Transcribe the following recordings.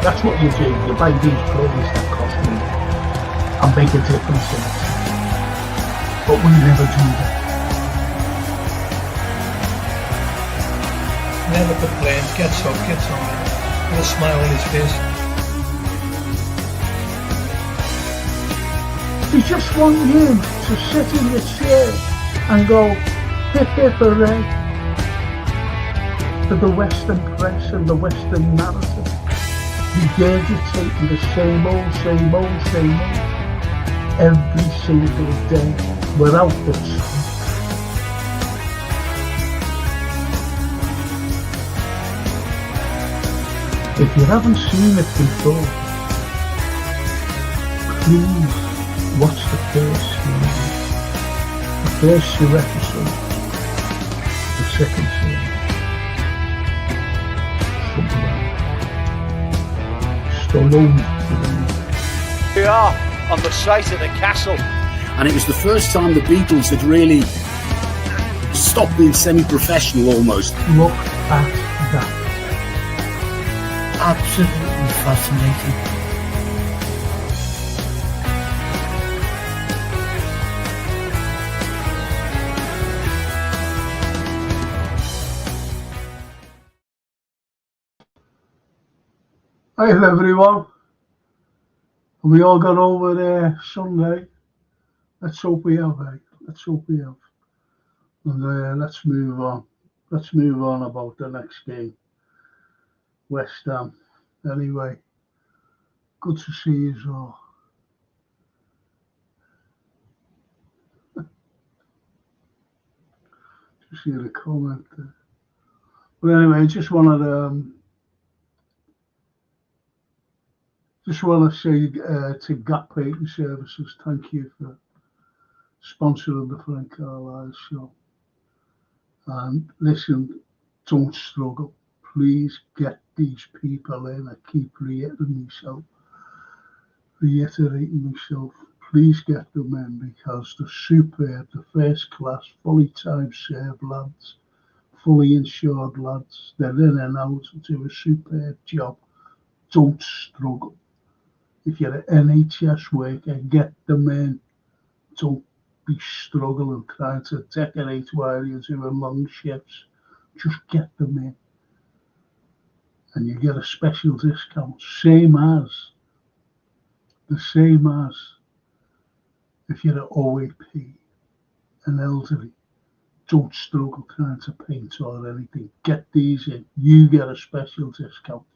That's what you do. You buy these players that cost money and make a difference in it. But we never do that. Never complains, gets up, gets on with a smile on his face. We just want you to sit in your chair and go hip hip hooray to the Western press and the Western narrative, regurgitating the same old every single day without the truth. If you haven't seen it before, please watch the first two episodes, the second series. We are on the site of the castle. And it was the first time the Beatles had really stopped being semi-professional almost. Look at that. Absolutely fascinating. Hi everyone. We all got over there Sunday. Let's hope we have, Let's hope we have. And let's move on. Let's move on about the next game. West Ham. Anyway, good to see you all. To see the comment there. But anyway, just want to say to Gap Painting Services, thank you for sponsoring the Frank Carlyle show. And listen, don't struggle. Please get these people in. I keep reiterating myself. Please get them in because they're superb, the first class, fully time served lads, fully insured lads. They're in and out and do a superb job. Don't struggle. If you're an NHS worker, get them in. Don't be struggling trying to decorate while you're doing long shifts. Just get them in. And you get a special discount, the same as if you're an OAP, an elderly. Don't struggle trying to paint or anything. Get these in. You get a special discount.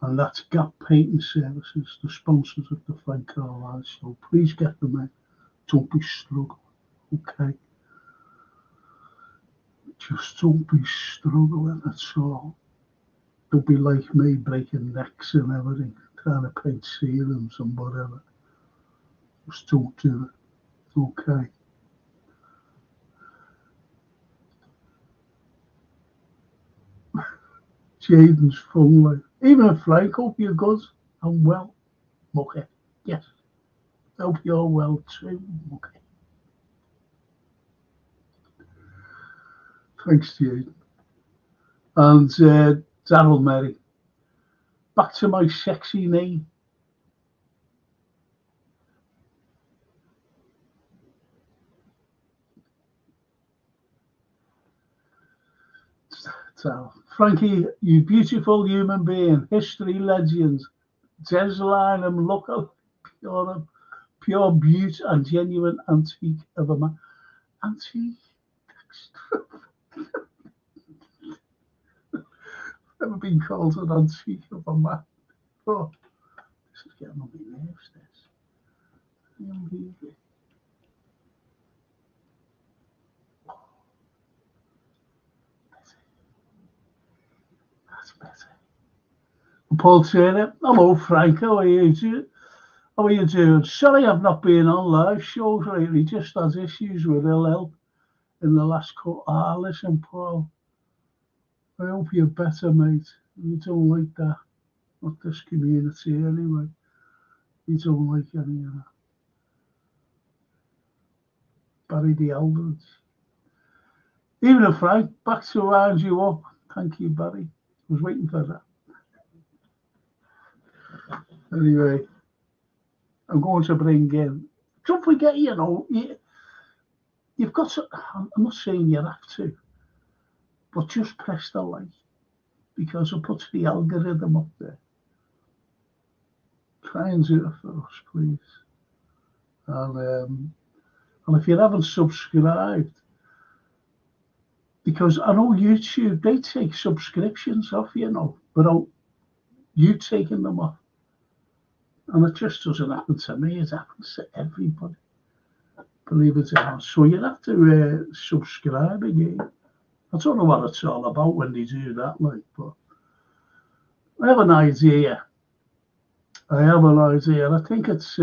And that's Gap Painting Services, the sponsors of the Frank Carlyle show. Please get them in. Don't be struggling, okay? Just don't be struggling, that's all. Don't be like me, breaking necks and everything, trying to paint ceilings and whatever. Just don't do it, okay? Jaden's phone life. Even if Frank, hope you're good and well. Okay, yes. Hope you're well too, okay. Thanks, Jaden. And Daryl Merry. Back to my sexy name. Frankie, you beautiful human being, history legends, Des Lynam, look pure beauty and genuine antique of a man. Antique? Never been called an antique of a man. Oh, this is getting on my nerves, this. That's better. Paul Turner, hello Frank, how are you doing? Sorry I've not been on live shows lately, just had issues with ill health in the last couple. Listen Paul, I hope you're better, mate. You don't like that. Not this community anyway. You don't like any of that. Barry the Elders. Even if Frank, back to round you up. Thank you, Barry. I was waiting for that. Anyway, I'm going to bring in. Don't forget, you've got to. I'm not saying you have to, but just press the like because it puts the algorithm up there. Try and do it for us, please. And if you haven't subscribed, because I know YouTube, they take subscriptions off, without you taking them off. And it just doesn't happen to me, it happens to everybody, believe it or not. So you have to subscribe again. I don't know what it's all about when they do that, but I have an idea. I think it's,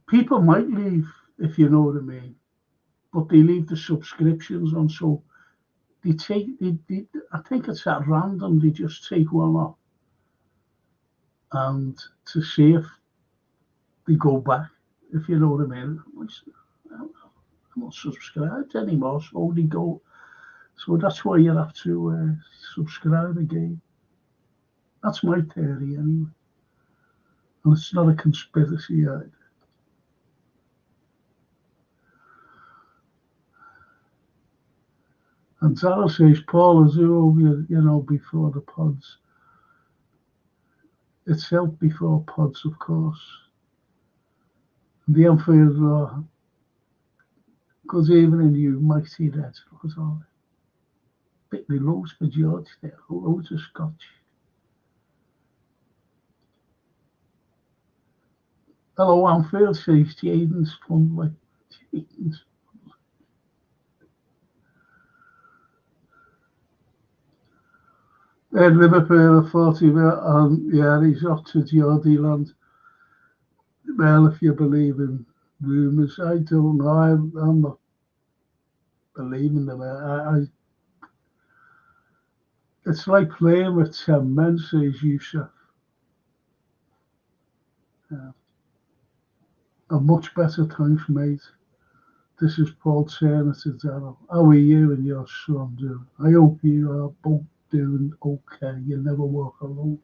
people might leave, if you know what I mean, but they leave the subscriptions on, so I think it's at random, they just take one off, and to see if they go back, if you know what I mean. I'm not subscribed anymore, so they go. So that's why you have to subscribe again. That's my theory anyway. And it's not a conspiracy either. And Zara says, Paul, is over, before the pods. It's helped before pods, of course. And the Anfield Law. Good evening, you mighty Reds. Look at all that. Bit me loads for George there. Loads of Scotch. Hello, Anfield, says Jaden's fun. Jaden's. Liverpool are 40, yeah, he's off to Geordie land. Well, if you believe in rumours, I don't know. I'm not believing them. It's like playing with 10 men, says Yusuf. A much better, thanks, mate. This is Paul Turner to Daryl. How are you and your son doing? I hope you are both doing okay. You never walk alone,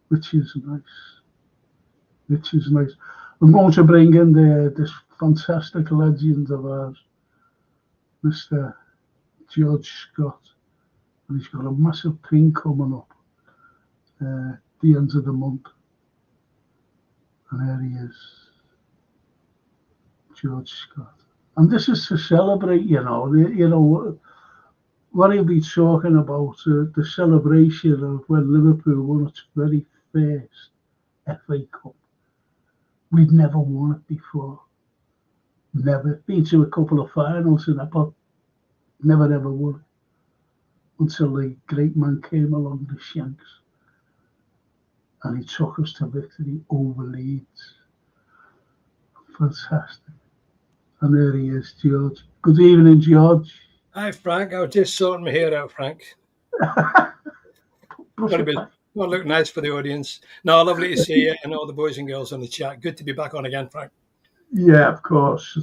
which is nice. I'm going to bring in this fantastic legend of ours, Mr. George Scott, and he's got a massive thing coming up the end of the month, and there he is, George Scott. And this is to celebrate, what he'll be talking about, the celebration of when Liverpool won its very first FA Cup. We'd never won it before. Never. Been to a couple of finals in it, but never ever won it. Until the great man came along, the Shanks. And he took us to victory over Leeds. Fantastic. And there he is, George. Good evening, George. Hi, Frank. I was just sorting my hair out, Frank. Well, look nice for the audience. No, lovely to see you and all the boys and girls on the chat. Good to be back on again, Frank. Yeah, of course.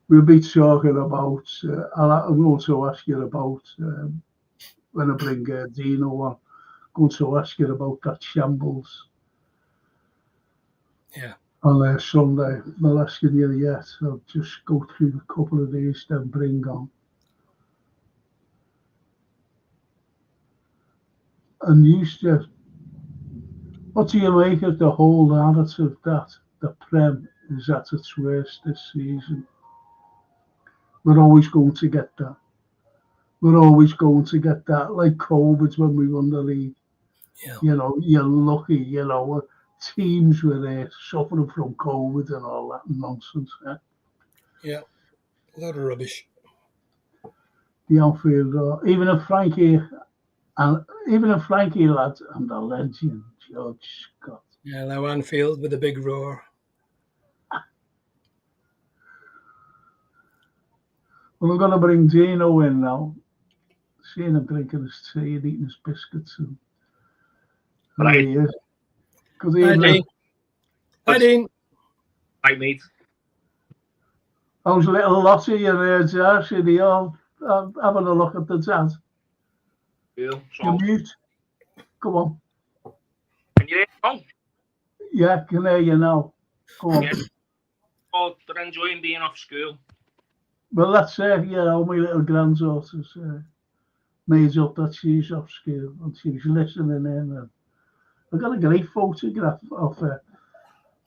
We'll be talking about, I'll also ask you about, when I bring Dino on, I'm going to ask you about that shambles. Yeah. On Sunday. I'm not asking you yet. I'll just go through a couple of these, then bring on. And what do you make of the whole narrative that the Prem is at its worst this season? We're always going to get that. Like COVID when we won the league. Yeah. You're lucky, teams were suffering from COVID and all that nonsense. Yeah, a lot of rubbish. The Anfield, even if Frankie lads and the legend George Scott. Yeah, now Anfield with a big roar. Well, I'm going to bring Dino in now. Seeing him drinking his tea and eating his biscuits. And there he is. Good evening. Hi, Dean. Hi, mate. How's little Lottie and Josh? Are they all having a look at the dad? Cool. You're So, mute. Go on. can you hear me now? Yeah, I can hear you now. Go on. Yeah. Oh, they're enjoying being off school. Well, that's my little granddaughter's made up that she's off school and she's listening in. And I got a great photograph of her,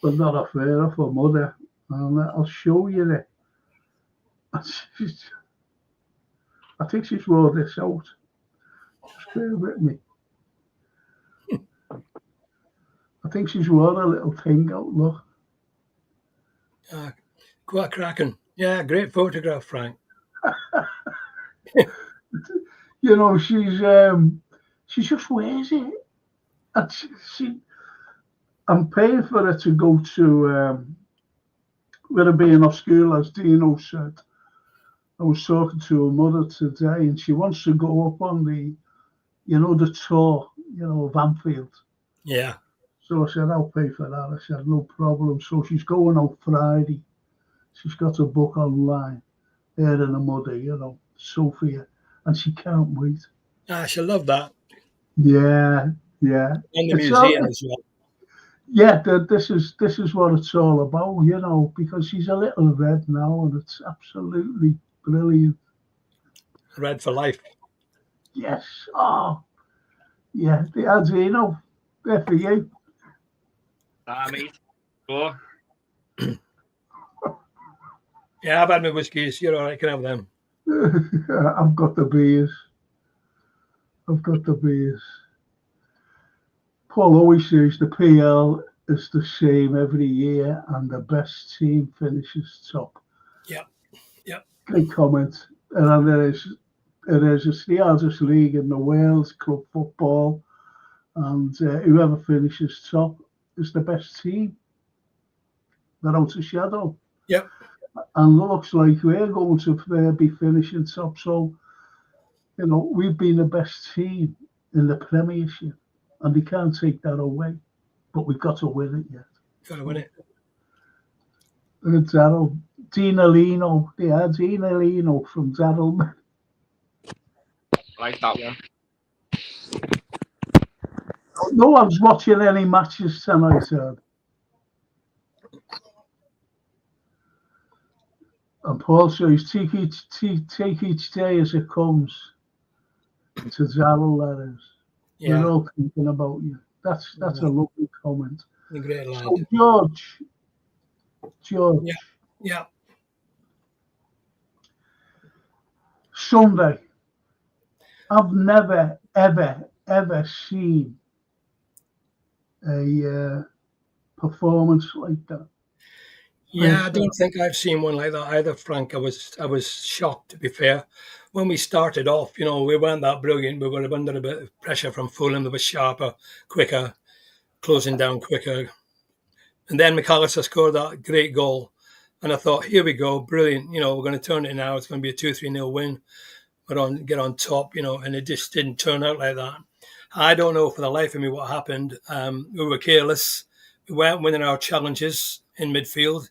but not of her, of her mother. And I'll show you it. I think she's wore this out. Just bear with me. I think she's wore a little thing out, look. Quite cracking. Yeah, great photograph, Frank. You know, she just wears it. And I'm paying for her to go to, with her being off school, as Dino said. I was talking to her mother today, and she wants to go up on the tour, of Anfield. Yeah. So I said, I'll pay for that. I said, no problem. So she's going out Friday. She's got a book online, her and her mother, Sophia, and she can't wait. She'll love that. Yeah. And the It's museum as well. Yeah, this is what it's all about, because she's a little red now, and it's absolutely brilliant. Red for life. Yes. Oh, yeah. The ads, they're for you. Mate. Go. Yeah, I've had my whiskies. You're all right. Can have them. I've got the beers. Paul always says the PL is the same every year, and the best team finishes top. Yeah. Great comment. And it is it's the hardest league in the world, club football, and whoever finishes top is the best team, without a shadow. Yep. And it looks like we're going to be finishing top. So, we've been the best team in the Premiership, and they can't take that away. But we've got to win it yet. Got to win it. Daryl, Dinalino, Dinalino from Daryl. Like that one. No one's watching any matches tonight, And Paul says, take each day as it comes. To Daryl, that is. Yeah. We're all thinking about you. That's a lovely comment. A great lad. So George. Yeah. Sunday. I've never, ever seen a performance like that. Yeah, I don't think I've seen one like that either, Frank. I was shocked, to be fair. When we started off, we weren't that brilliant. We were under a bit of pressure from Fulham. They were sharper, quicker, closing down quicker. And then McAllister scored that great goal. And I thought, here we go, brilliant. We're going to turn it now. It's going to be a 2-3-0 win. Get on top, and it just didn't turn out like that. I don't know for the life of me what happened. We were careless. We weren't winning our challenges in midfield.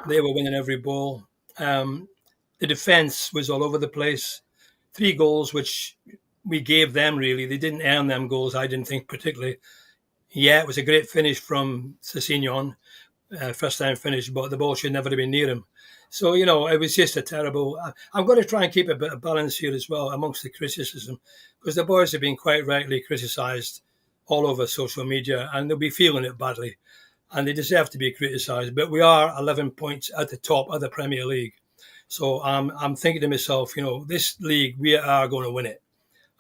They were winning every ball. The defence was all over the place. 3 goals, which we gave them, really. They didn't earn them goals, I didn't think particularly. Yeah, it was a great finish from Sessegnon, first time finish, but the ball should never have been near him. So, it was just a terrible... I'm going to try and keep a bit of balance here as well amongst the criticism, because the boys have been quite rightly criticised all over social media, and they'll be feeling it badly, and they deserve to be criticised. But we are 11 points at the top of the Premier League. So I'm thinking to myself, this league, we are going to win it.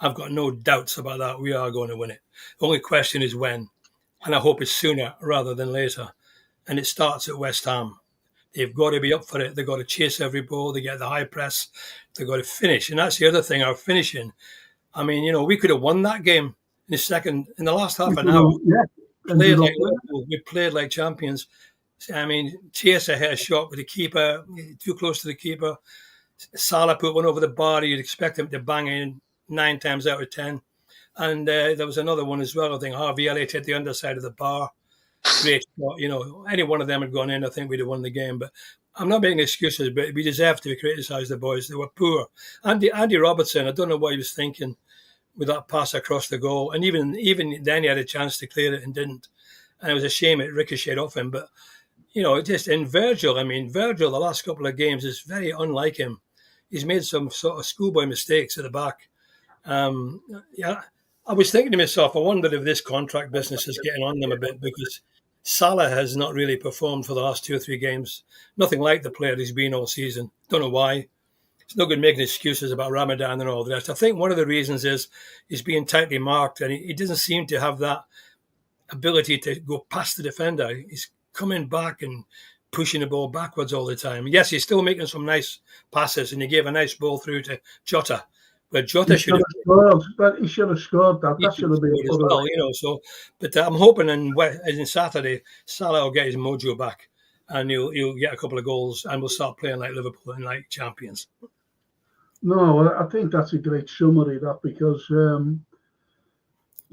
I've got no doubts about that. We are going to win it. The only question is when, and I hope it's sooner rather than later. And it starts at West Ham. They've got to be up for it. They've got to chase every ball. They get the high press. They've got to finish. And that's the other thing, our finishing. I mean, we could have won that game in the last half an hour. Yeah. We played like champions. I mean, Chiesa hit a shot with the keeper, too close to the keeper. Salah put one over the bar. You'd expect him to bang in 9 times out of 10. And there was another one as well. I think Harvey Elliott hit the underside of the bar. Great shot. Any one of them had gone in, I think we'd have won the game. But I'm not making excuses, but we deserve to be criticised, the boys. They were poor. Andy Robertson, I don't know what he was thinking. with that pass across the goal. And even then he had a chance to clear it and didn't. And it was a shame it ricocheted off him. But, you know, just in Virgil, Virgil, the last couple of games is very unlike him. He's made some sort of schoolboy mistakes at the back. I was thinking to myself, I wonder if this contract business is getting on them a bit, because Salah has not really performed for the last 2 or 3 games. Nothing like the player he's been all season. Don't know why. It's no good making excuses about Ramadan and all the rest. I think one of the reasons is he's being tightly marked, and he doesn't seem to have that ability to go past the defender. He's coming back and pushing the ball backwards all the time. Yes, he's still making some nice passes, and he gave a nice ball through to Jota. But Jota should have scored. But he should have scored that. That should have been as well, you know. So, but I'm hoping in Saturday, Salah will get his mojo back, and he'll get a couple of goals, and we'll start playing like Liverpool and like champions. No, I think that's a great summary, that, because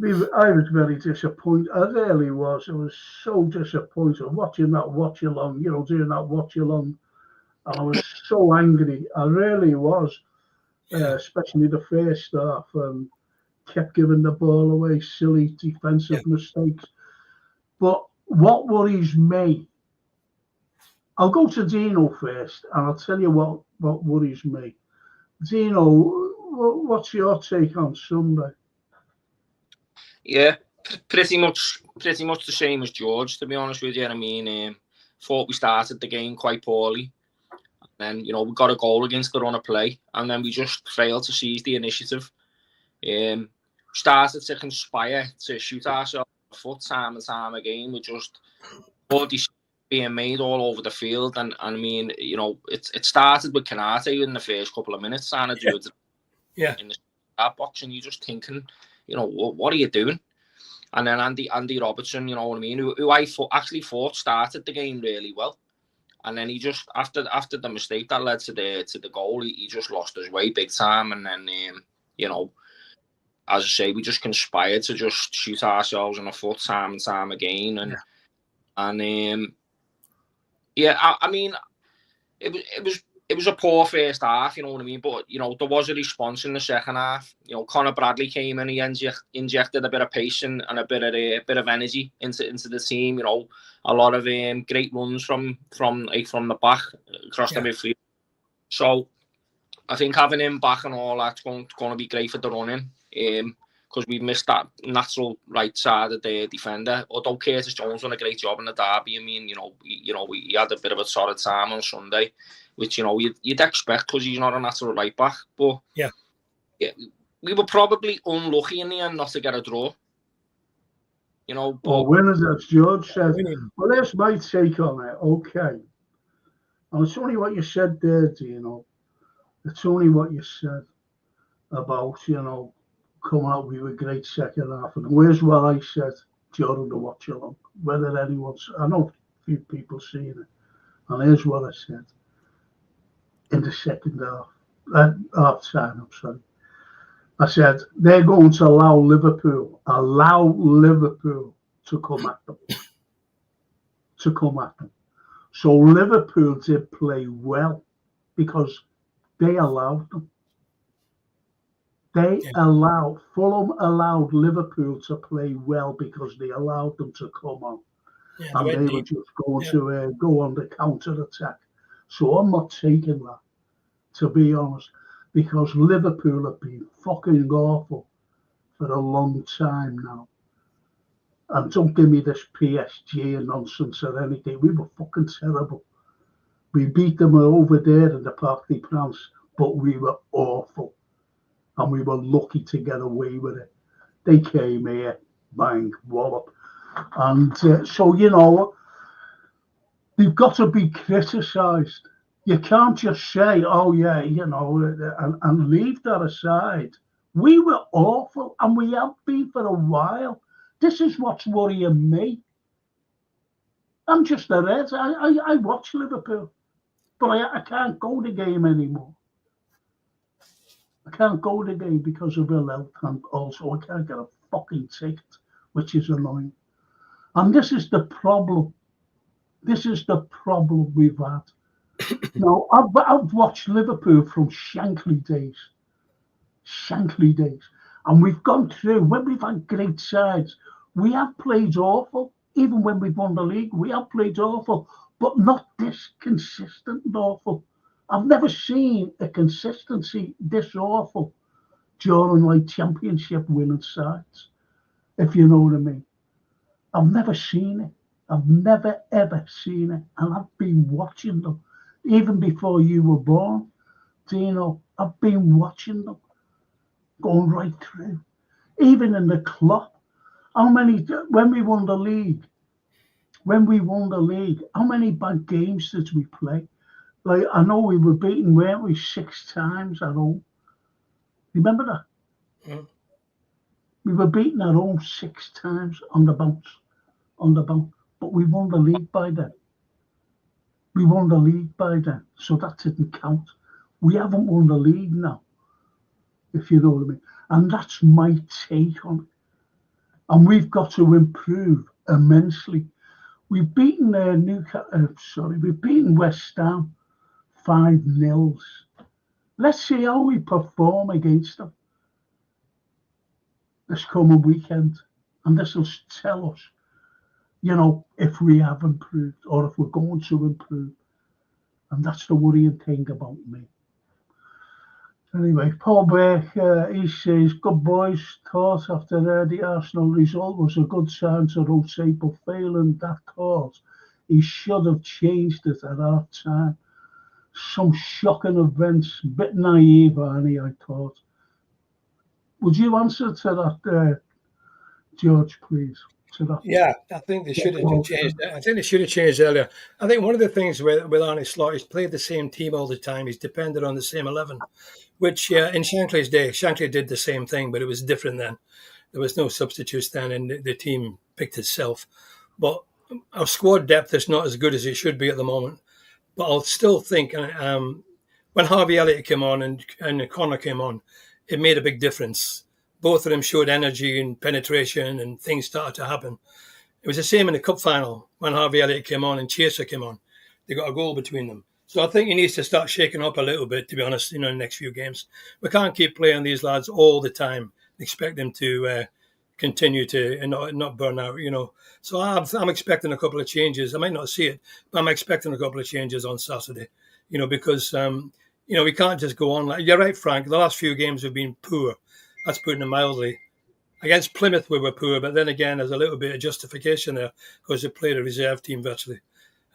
I was very disappointed. I really was. I was so disappointed watching that watch along, you know, doing that watch along. And I was so angry. I really was, especially the first half. Kept giving the ball away, silly defensive mistakes. But what worries me, I'll go to Dino first, and I'll tell you what worries me. Dino, what's your take on Sunday? Yeah, pretty much the same as George, to be honest with you. I mean, thought we started the game quite poorly. And then, you know, we got a goal against the run of play, and then we just failed to seize the initiative. Started to conspire to shoot ourselves in the foot time and time again. We just bodies being made all over the field, and I mean, you know, it started with Kanate in the first couple of minutes, trying to do it in the start box, and you're just thinking, you know, what are you doing? And then Andy Robertson, you know what I mean, who I actually thought started the game really well, and then he just after the mistake that led to the goal, he just lost his way big time, and then you know, as I say, we just conspired to just shoot ourselves in the foot time and time again, and I mean, it was a poor first half, you know what I mean? But, you know, there was a response in the second half. You know, Conor Bradley came in, he injected a bit of pace and a bit of energy into the team. You know, a lot of great runs from the back across the midfield. So I think having him back and all that's going to be great for the running. Because we missed that natural right side of the defender. Although Curtis Jones done a great job in the derby. I mean, he had a bit of a solid time on Sunday, which, you know, you'd expect because he's not a natural right back. But yeah, we were probably unlucky in the end not to get a draw. You know, but winners, as George said. Well, there's my take on it. Okay, and it's only what you said there, Dino. It's only what you said about, you know, come out with a great second half. And where's what I said during the watch along? Whether anyone's, I know a few people seen it. And here's what I said in the second half time, I'm sorry. I said, they're going to allow Liverpool to come at them. So Liverpool did play well because they allowed them. Fulham allowed Liverpool to play well because they allowed them to come on. And they were just going to go on the counter-attack. So I'm not taking that, to be honest, because Liverpool have been fucking awful for a long time now. And don't give me this PSG nonsense or anything. We were fucking terrible. We beat them over there in the Parc des Princes, but we were awful. And we were lucky to get away with it. They came here, bang, wallop. And so, you know, they've got to be criticised. You can't just say, oh, yeah, you know, and leave that aside. We were awful, and we have been for a while. This is what's worrying me. I'm just a Reds. I watch Liverpool, but I can't go to the game anymore. I can't go to the game because of ill health, and also I can't get a fucking ticket, which is annoying. And this is the problem. This is the problem we've had. Now, I've watched Liverpool from Shankly days. And And we've gone through, when we've had great sides, we have played awful. Even when we've won the league, we have played awful, but not this consistent awful. I've never seen a consistency this awful during like championship winning sides, if you know what I mean. I've never seen it. I've never ever seen it. And I've been watching them. Even before you were born, Dino, I've been watching them going right through. Even in the club. When we won the league, how many bad games did we play? Like, I know we were beaten, weren't we, 6 times at home? Remember that? Mm. We were beaten at home 6 times on the bounce. But we won the league by then. So that didn't count. We haven't won the league now, if you know what I mean. And that's my take on it. And we've got to improve immensely. We've beaten we've beaten West Ham 5-0. Let's see how we perform against them this coming weekend. And this will tell us, you know, if we have improved or if we're going to improve. And that's the worrying thing about me. Anyway, Paul Beck, he says, good boys, thought after the Arsenal result was a good sign to rotate, but failing that cause, he should have changed it at half time. Some shocking events, bit naive, Arnie, I thought. Would you answer to that, George, please? Yeah, I think they should have changed. I think they should have changed earlier. I think one of the things with Arne Slot, he's played the same team all the time. He's depended on the same 11, which in Shankly's day, Shankly did the same thing, but it was different then. There was no substitutes then, and the team picked itself. But our squad depth is not as good as it should be at the moment. But I'll still think when Harvey Elliott came on and Connor came on, it made a big difference. Both of them showed energy and penetration, and things started to happen. It was the same in the cup final when Harvey Elliott came on and Chaser came on. They got a goal between them. So I think he needs to start shaking up a little bit, to be honest, in the next few games. We can't keep playing these lads all the time, expect them to continue to and not burn out, you know. So I'm expecting a couple of changes. I might not see it, but I'm expecting a couple of changes on Saturday, you know, because, you know, we can't just go on. Like, you're right, Frank, the last few games have been poor. That's putting it mildly. Against Plymouth, we were poor, but then again, there's a little bit of justification there because they played a reserve team virtually.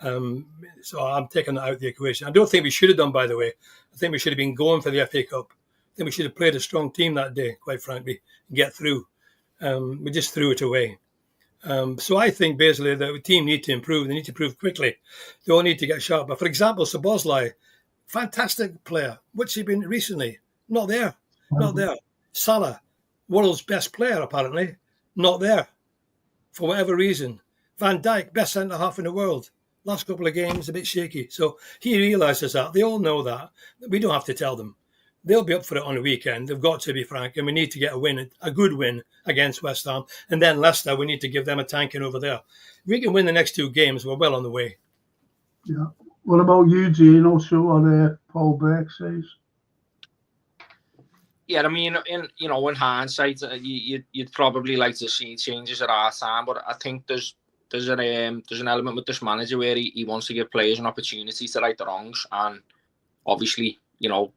So I'm taking that out of the equation. I don't think we should have done, by the way. I think we should have been going for the FA Cup. I think we should have played a strong team that day, quite frankly, and get through. We just threw it away. So I think basically the team need to improve. They need to improve quickly. They all need to get sharper. For example, Szoboszlai, fantastic player. What's he been recently? Not there. Not there. Salah, world's best player, apparently, not there for whatever reason. Van Dijk, best centre-half in the world. Last couple of games, a bit shaky. So he realises that. They all know that. We don't have to tell them. They'll be up for it on the weekend. They've got to be, Frank, and we need to get a win, a good win against West Ham. And then Leicester, we need to give them a tanking over there. If we can win the next 2 games, we're well on the way. Yeah. What about you, Gino? So what Paul Beck says? Yeah, I mean, in hindsight, you'd probably like to see changes at our time, but I think there's an element with this manager where he wants to give players an opportunity to right the wrongs, and obviously, you know,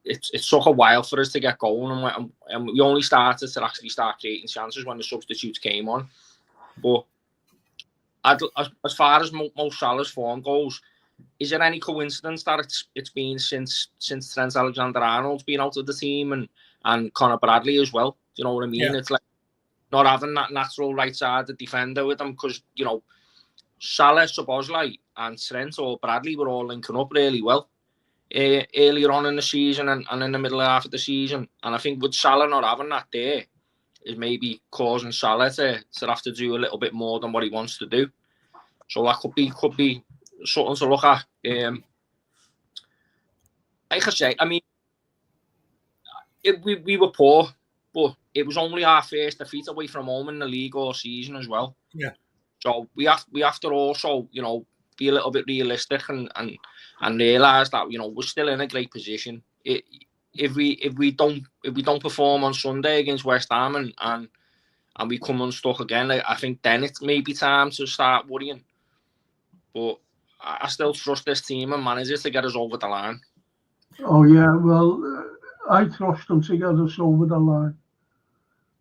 it took a while for us to get going, and we only started to actually start creating chances when the substitutes came on. But as far as Mo Salah's form goes, is there any coincidence that it's been since Trent Alexander-Arnold's been out of the team and Conor Bradley as well? Do you know what I mean? Yeah. It's like not having that natural right-sided defender with them, because, you know, Salah, Szoboszlai and Trent or Bradley were all linking up really well earlier on in the season and in the middle half of the season. And I think with Salah not having that there is maybe causing Salah to have to do a little bit more than what he wants to do. So that could be something to look at. Like I say, I mean, we were poor, but it was only our first defeat away from home in the league all season as well. Yeah. So we have to also, you know, be a little bit realistic and realise that, you know, we're still in a great position. if we don't perform on Sunday against West Ham and we come unstuck again, I think then it's maybe time to start worrying. But I still trust this team and managers to get us over the line. Oh yeah, well, I trust them to get us over the line,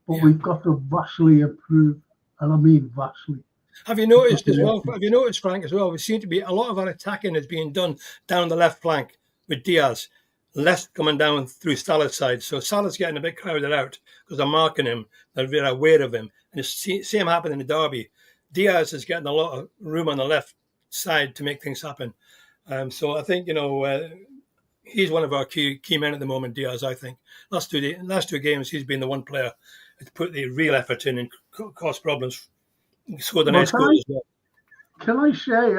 but we've got to vastly improve, and I mean vastly. Have you noticed as well? Have you noticed, Frank, as well? We seem to be a lot of our attacking is being done down the left flank with Diaz, less coming down through Salah's side. So Salah's getting a bit crowded out because they're marking him. They're very aware of him, and it's the same happened in the derby. Diaz is getting a lot of room on the left side to make things happen. So I think he's one of our key men at the moment. Diaz, I think, last two games he's been the one player that's put the real effort in and caused problems. Scored a nice goal as well. Can I say,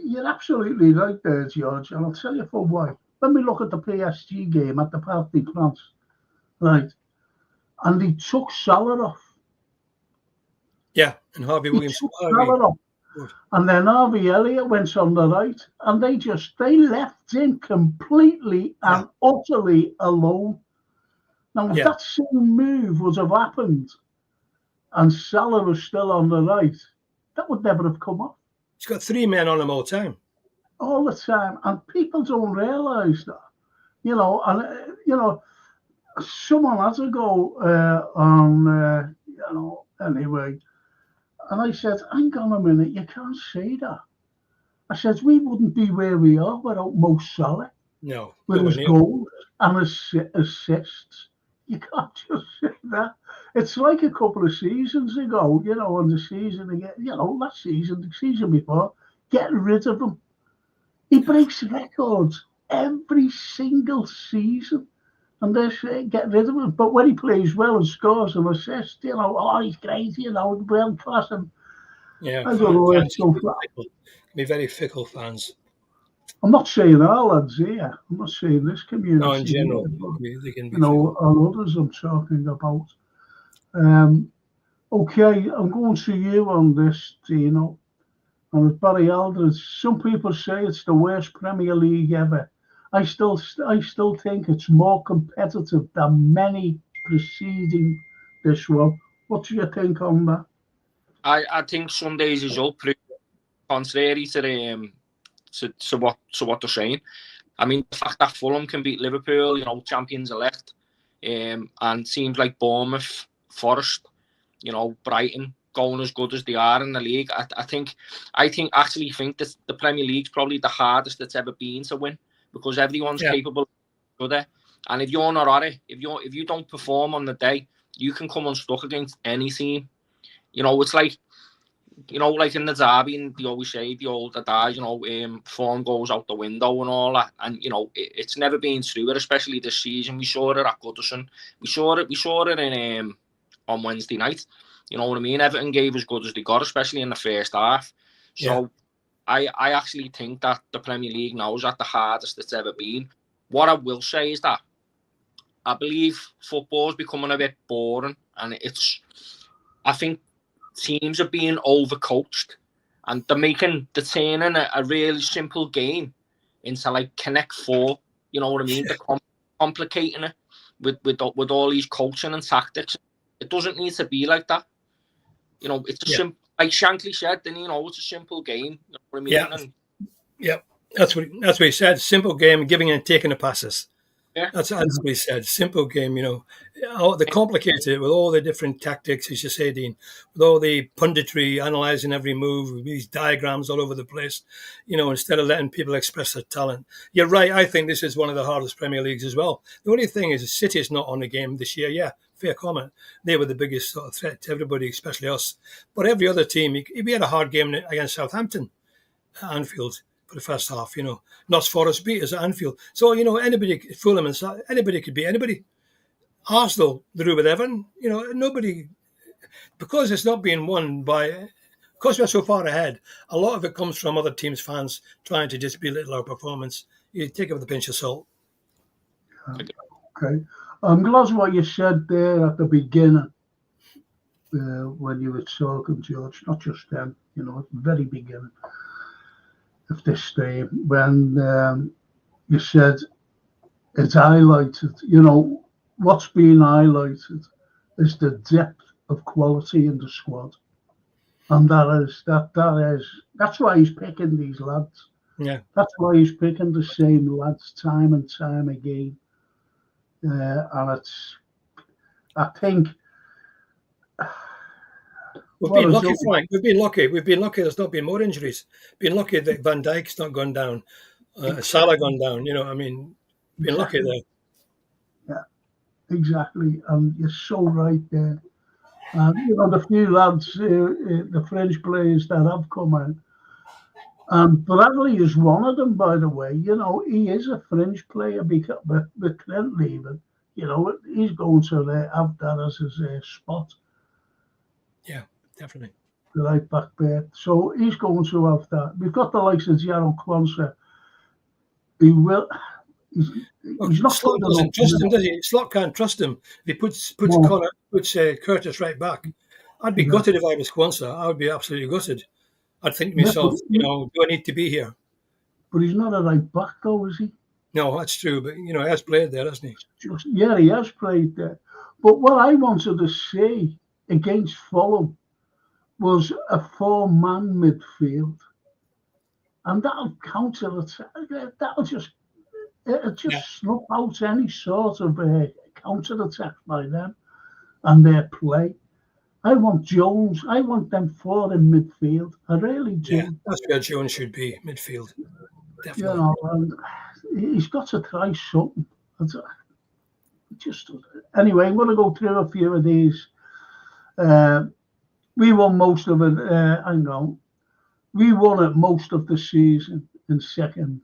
you're absolutely right there, George, and I'll tell you for why. When we look at the PSG game at the Parc des Princes, right, and he took Salah off. Yeah, and Harvey Williams. And then Harvey Elliott went on the right, and they left him completely and utterly alone. Now, if that same move would have happened, and Salah was still on the right, that would never have come off. He's got 3 men on him all the time. All the time, and people don't realise that, someone had to go anyway. And I said, hang on a minute, you can't say that. I said, we wouldn't be where we are without Mo Salah. No. With his goals and his assists. You can't just say that. It's like a couple of seasons ago, and the season again, last season, the season before, getting rid of him. He breaks records every single season. And they're getting rid of him. But when he plays well and scores and assists, he's great, world class. And I don't know where it's going from. Be very fickle fans. I'm not saying our lads here. I'm not saying this community. No, in general. Here, they can be or others I'm talking about. Okay, I'm going to you on this, Dino. And with Barry Aldridge, some people say it's the worst Premier League ever. I still think it's more competitive than many preceding this one. What do you think on that? I think Sunday's result proved contrary to what they're saying. I mean, the fact that Fulham can beat Liverpool, champions elect, and seems like Bournemouth, Forest, Brighton going as good as they are in the league. I actually think that the Premier League's probably the hardest it's ever been to win. Because everyone's capable of it. And if you're not at it, if you don't perform on the day, you can come unstuck against any team. It's like, like in the derby, and they always say the old adage, form goes out the window and all that. And it's never been truer, especially this season. We saw it at Goodison. We saw it in on Wednesday night. You know what I mean? Everton gave as good as they got, especially in the first half. So I actually think that the Premier League now is at the hardest it's ever been. What I will say is that I believe football is becoming a bit boring, and I think teams are being overcoached, and they're turning a really simple game into like Connect Four. You know what I mean? They're complicating it with all these coaching and tactics. It doesn't need to be like that. It's a simple. Like Shankly said, then it's a simple game. You know what I mean? That's what he said. Simple game, giving and taking the passes. Yeah, that's what he said. Simple game. They complicate it with all the different tactics, as you say, Dean, with all the punditry, analysing every move, these diagrams all over the place. Instead of letting people express their talent. You're right. I think this is one of the hardest Premier Leagues as well. The only thing is, City is not on the game this year. Yeah. Fair comment. They were the biggest sort of threat to everybody, especially us. But every other team, we had a hard game against Southampton at Anfield for the first half. Notts Forest beat us at Anfield. So anybody, Fulham and anybody could beat anybody. Arsenal drew with Everton. Nobody, because it's not being won by. Because we're so far ahead, a lot of it comes from other teams' fans trying to just belittle our performance. You take it with a pinch of salt. Okay. I'm glad what you said there at the beginning when you were talking, George, not just then, at the very beginning of this day, when you said it's highlighted. You know, what's being highlighted is the depth of quality in the squad, and that's why he's picking these lads. Yeah, That's why he's picking the same lads time and time again. And I think we've been lucky, Frank. We've been lucky. We've been lucky. There's not been more injuries. Been lucky that Van Dijk's not gone down, Salah gone down. You know, I mean, been lucky there. Yeah, exactly. And you're so right there. You know, the few lads, the French players that have come in, and Bradley is one of them, by the way. You know, he is a fringe player because with Trent leaving, you know, he's going to have that as his spot. Yeah, definitely. The right back there. So he's going to have that. We've got the likes of Jaron Kwanzaa. He will. He's not. Slot doesn't trust him, does he? Slot can't trust him. If he puts Curtis right back, I'd be gutted if I was Kwanzaa. I would be absolutely gutted. I'd think to myself, you know, do I need to be here? But he's not a right back, though, is he? No, that's true. But you know, he has played there, hasn't he? Yeah, he has played there. But what I wanted to see against Fulham was a 4-man midfield, and that'll counter attack. That'll just snuff out any sort of counter attack by them and their play. I want Jones. I want them 4 in midfield. I really do. Yeah, that's where Jones should be, midfield. Definitely. You know, and he's got to try something. Anyway, I'm going to go through a few of these. We won most of it. Hang on. We won it most of the season in second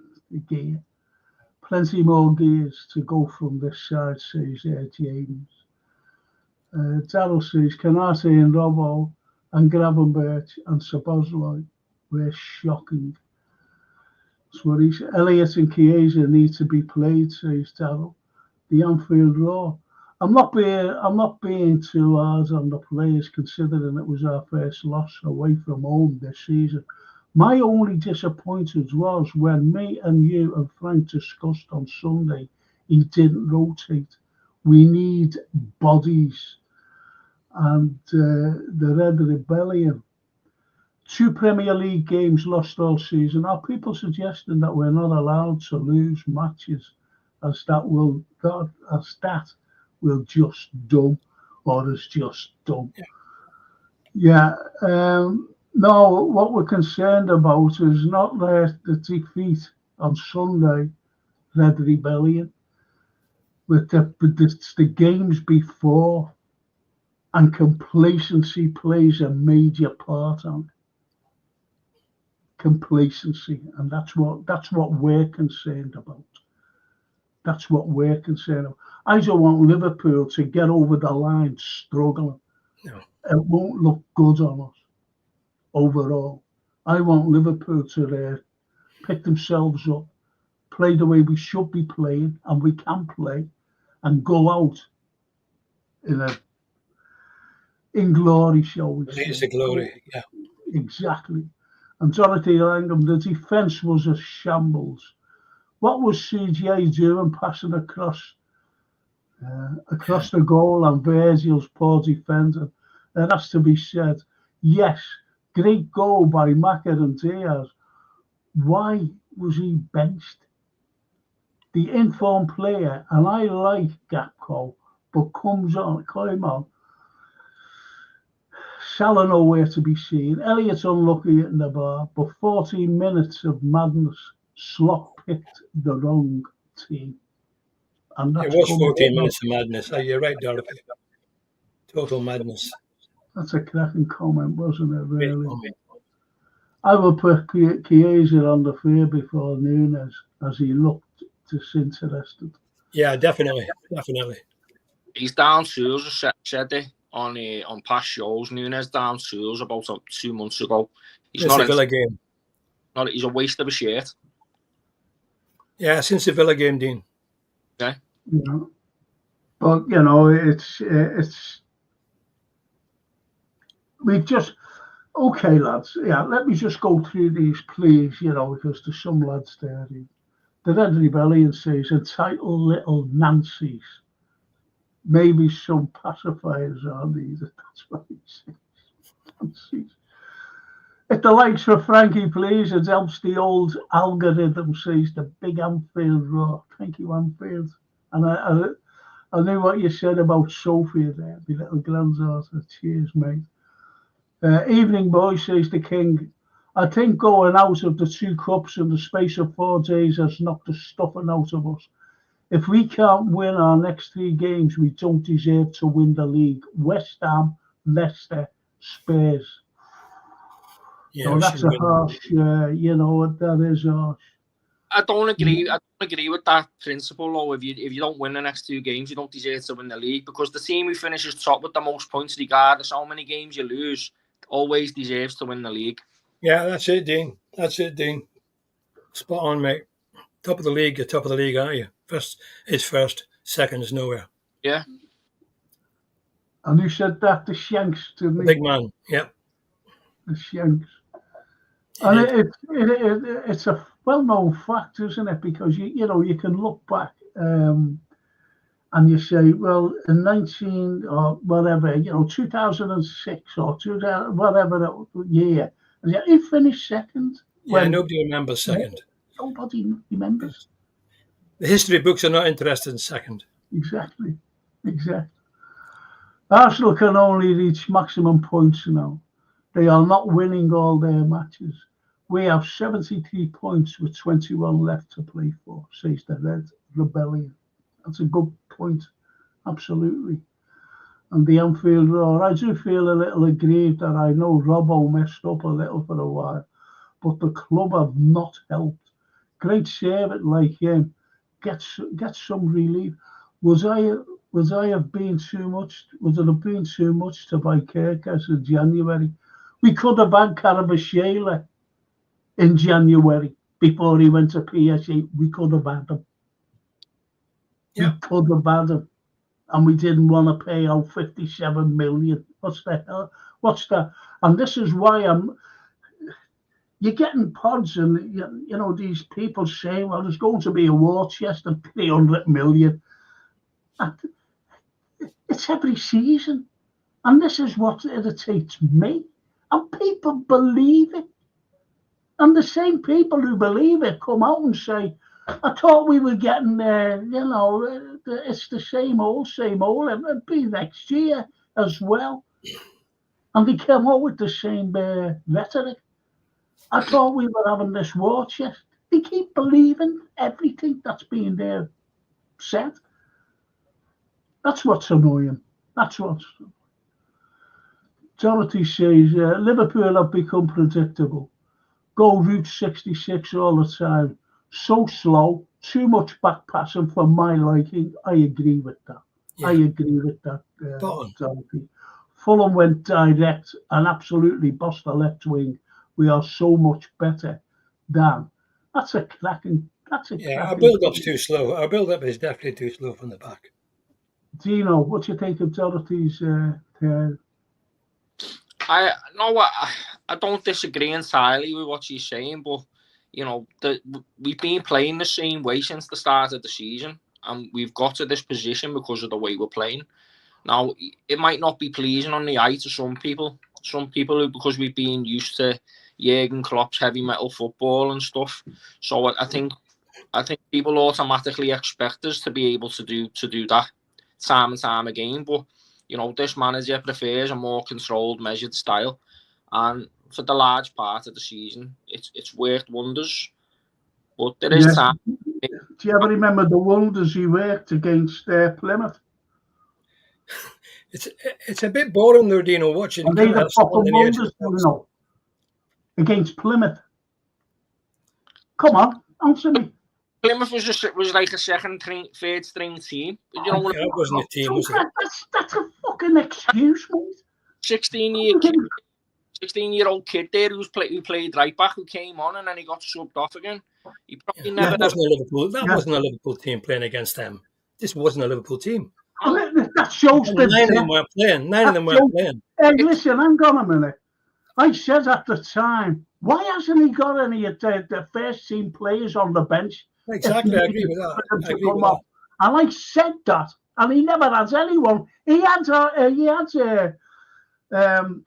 gear. Plenty more gears to go from this side, says James. Darryl says, Canate and Robbo and Gravenberch and Szoboszlai were shocking. That's what he said. Elliott and Chiesa need to be played, says Darryl. The Anfield Roar. I'm not being too hard on the players, considering it was our first loss away from home this season. My only disappointment was when me and you and Frank discussed on Sunday, he didn't rotate. We need bodies. And the Red Rebellion. 2 Premier League games lost all season. Are people suggesting that we're not allowed to lose matches as that will just dumb, or is just dumb? Yeah. No, what we're concerned about is not the defeat on Sunday, Red Rebellion, but it's the games before, and complacency plays a major part on it. Complacency, and that's what we're concerned about. That's what we're concerned about. I don't want Liverpool to get over the line struggling. No. It won't look good on us overall. I want Liverpool to pick themselves up, play the way we should be playing, and we can play, and go out in glory, shall we say. It's a glory, yeah. Exactly. And Dorothy Langham, the defence was a shambles. What was CJ doing passing across the goal and Virgil's poor defender? It has to be said. Yes, great goal by Maka and Diaz. Why was he benched? The informed player, and I like Gakpo, but came on. Salah nowhere to be seen. Elliott unlucky in the bar, but 14 minutes of madness. Slot picked the wrong team. And it was 14 minutes of madness. Oh, you're right, Dorothy. Total madness. That's a cracking comment, wasn't it, really? I will put Chiesa on the field before Nunes, as he looked disinterested. Yeah, definitely. He's down tools, said they on past shows. Nunes down tools about 2 months ago. He's not a Villa game. He's a waste of a shirt. Yeah, since the Villa game, Dean. Okay. Yeah. But you know, it's we've just okay, lads. Yeah, let me just go through these, please. You know, because there's some lads there who The Red Rebellion says, entitled little Nancy's. Maybe some pacifiers are needed. That's what he says. Nancy's. If the likes for Frankie, please, it helps the old algorithm, says the big Anfield Raw. Thank you, Anfield. And I knew what you said about Sophia there, my little granddaughter. Cheers, mate. Evening, boy, says the King. I think going out of the 2 cups in the space of 4 days has knocked the stuffing out of us. If we can't win our next 3 games, we don't deserve to win the league. West Ham, Leicester, Spurs. Yeah, so that's a harsh, that is harsh. I don't agree with that principle, though. If you don't win the next 2 games, you don't deserve to win the league, because the team who finishes top with the most points, regardless how many games you lose, always deserves to win the league. Yeah, that's it, Dean. That's it, Dean. Spot on, mate. Top of the league, you're top of the league, aren't you? First is first, second is nowhere. Yeah. And who said that? The Shanks, didn't he? Big man, yeah. The Shanks. And it's a well-known fact, isn't it? Because you can look back and you say, well, in 2006 or 2000, whatever year, he finished second. Yeah, nobody remembers second. Nobody remembers. The history books are not interested in second. Exactly. Arsenal can only reach maximum points now. They are not winning all their matches. We have 73 points with 21 left to play for, says the Red Rebellion. That's a good point, absolutely. And the Anfield Roar, I do feel a little aggrieved that I know Robbo messed up a little for a while, but the club have not helped. Great servant like him, get some relief. Would it have been too much to buy Kirkus in January? We could have had Carabashela in January before he went to PSG. We could have had him. Yeah. We could have had him. And we didn't want to pay out 57 million. What's the hell? What's that? And this is why you're getting pods and, these people saying, well, there's going to be a war chest of 300 million. It's every season. And this is what irritates me. And people believe it. And the same people who believe it come out and say, I thought we were getting it's the same old. It'll be next year as well. And they came out with the same rhetoric. I thought we were having this war chest. They keep believing everything that's being said. That's what's annoying. Dorothy says, Liverpool have become predictable. Go Route 66 all the time. So slow, too much back passing for my liking. I agree with that. Yeah. Dorothy. Fulham went direct and absolutely bossed the left wing. We are so much better than. That's a cracking. Our build-up's too slow. Our build-up is definitely too slow from the back. Dino, what do you think of Dorothy's? I don't disagree entirely with what she's saying, but we've been playing the same way since the start of the season, and we've got to this position because of the way we're playing. Now, it might not be pleasing on the eye to some people who, because we've been used to Jurgen Klopp's heavy metal football and stuff. So I think people automatically expect us to be able to do that time and time again. But this manager prefers a more controlled, measured style, and for the large part of the season, it's worked wonders. But there is time. Do you ever remember the wonders he worked against Plymouth? It's a bit boring though, Dino, watching. Are they the proper wonders, against Plymouth? Come on, answer me. Plymouth was like a third string team. That wasn't a team, was it? That's a fucking excuse, mate. 16-year-old kid there who played right back, who came on and then he got subbed off again. He probably never. That wasn't a Liverpool team playing against them. This wasn't a Liverpool team. That shows that nine of them weren't playing. Hey, listen, hang on a minute. I said at the time, why hasn't he got any of the first team players on the bench? Exactly, I agree with that. I agree with that. And I said that, and he never has anyone. He had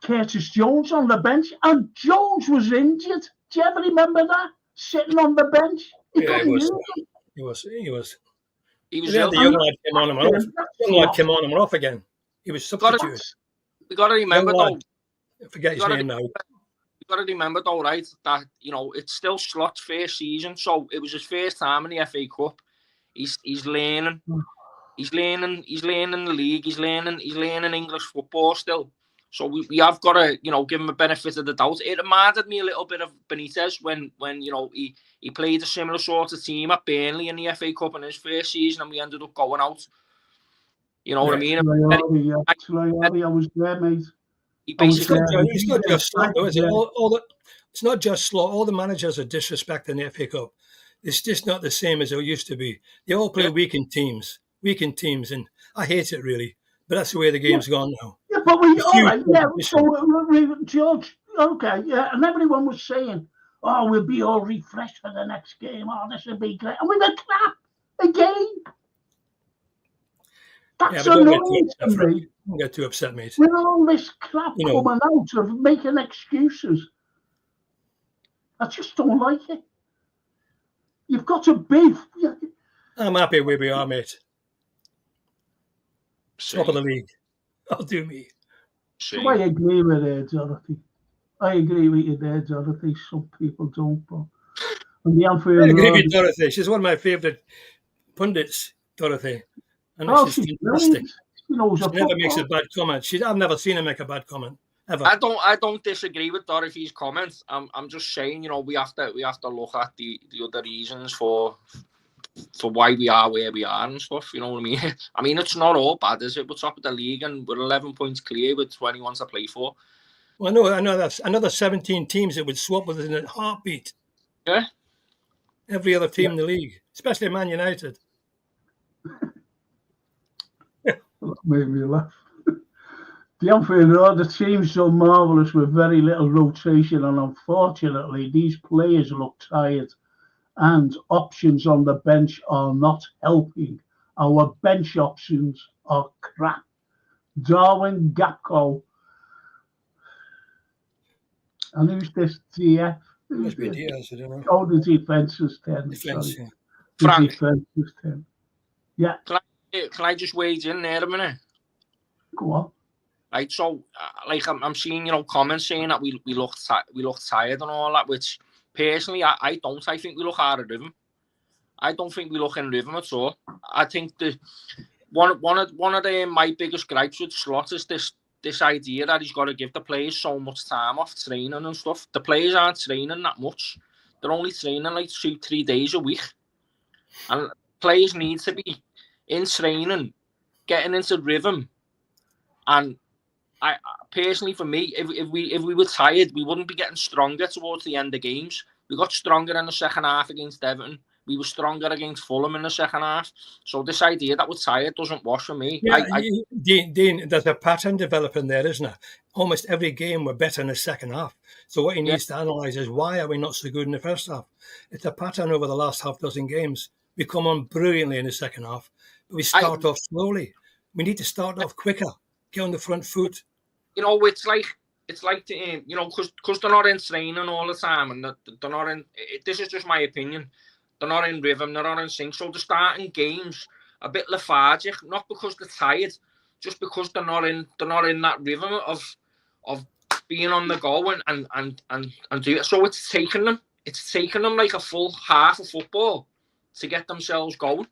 Curtis Jones on the bench, and Jones was injured. Do you ever remember that? Sitting on the bench. He was. He was ill. The young lad came on him off. Young lad came on him off again. He was substituted. We got to remember though. I forget his name now. You got to remember though, right? That it's still Slot's first season, so it was his first time in the FA Cup. He's learning. He's learning the league. He's learning English football still. So we have got to give him a benefit of the doubt. It reminded me a little bit of Benitez when he played a similar sort of team at Burnley in the FA Cup in his first season, and we ended up going out. You know what I mean? I was there, mate. It's not just Slot, though, is it? It's not just Slot. All the managers are disrespecting the FA Cup. It's just not the same as it used to be. They all play weekend teams, and I hate it really. But that's the way the game's gone now. Yeah, but so George, okay, yeah, and everyone was saying, "Oh, we'll be all refreshed for the next game. Oh, this will be great." And we got crap again. That's annoying to me. Don't get too upset, mate. With all this crap coming out of making excuses, I just don't like it. You've got to be. I'm happy where we are, mate. Top of the league. I'll do me. So I agree with you, Dorothy. I agree with you there, Dorothy. Some people don't, but I agree with Dorothy. She's one of my favourite pundits, Dorothy. And she's fantastic. She never makes a bad comment. I've never seen her make a bad comment ever. I don't disagree with Dorothy's comments. I'm just saying, we have to look at the other reasons for why we are where we are and stuff. You know what I mean? I mean, it's not all bad, is it? We're top of the league and we're 11 points clear with 21 to play for. Well, I know that's another 17 teams that would swap with us in a heartbeat. Yeah. Every other team in the league, especially Man United. Made me laugh. The team's so marvellous with very little rotation, and unfortunately, these players look tired, and options on the bench are not helping. Our bench options are crap. Darwin, Gakpo, and who's this DF? Must be Diaz, I don't know. Oh, the defence is 10. Frank. The defence is 10. Yeah. Can I just wade in there a minute? Go on. Right, so I'm seeing comments saying that we look tired and all that, which personally I don't. I think we look out of rhythm. I don't think we look in rhythm at all. I think one of my biggest gripes with Slot is this idea that he's got to give the players so much time off training and stuff. The players aren't training that much. They're only training like 2-3 days a week, and players need to be in training, getting into rhythm. And I personally, for me, if we were tired, we wouldn't be getting stronger towards the end of games. We got stronger in the second half against Everton. We were stronger against Fulham in the second half. So this idea that we're tired doesn't wash for me. Yeah, Dean, there's a pattern developing there, isn't there? Almost every game we're better in the second half. So what he needs to analyse is, why are we not so good in the first half? It's a pattern over the last half dozen games. We come on brilliantly in the second half, but we start off slowly. We need to start off quicker. Get on the front foot. It's like because they're not in training all the time, and they're not in. This is just my opinion. They're not in rhythm. They're not in sync. So they're starting games a bit lethargic, not because they're tired, just because they're not in that rhythm of being on the go and do it. So it's taking them like a full half of football to get themselves going.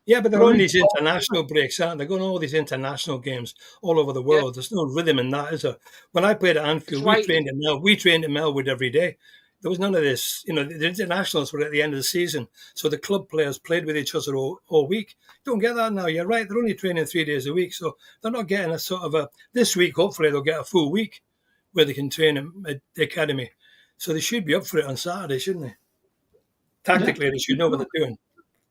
Yeah, but they're on these international breaks, aren't they? They're going to all these international games all over the world. There's no rhythm in that, is there? When I played at Anfield, we trained in Melwood every day. There was none of this. The internationals were at the end of the season, so the club players played with each other all week. Don't get that now. You're right. They're only training 3 days a week, so they're not getting a sort of this week, hopefully, they'll get a full week where they can train at the academy. So they should be up for it on Saturday, shouldn't they? Tactically, they should know what they're doing.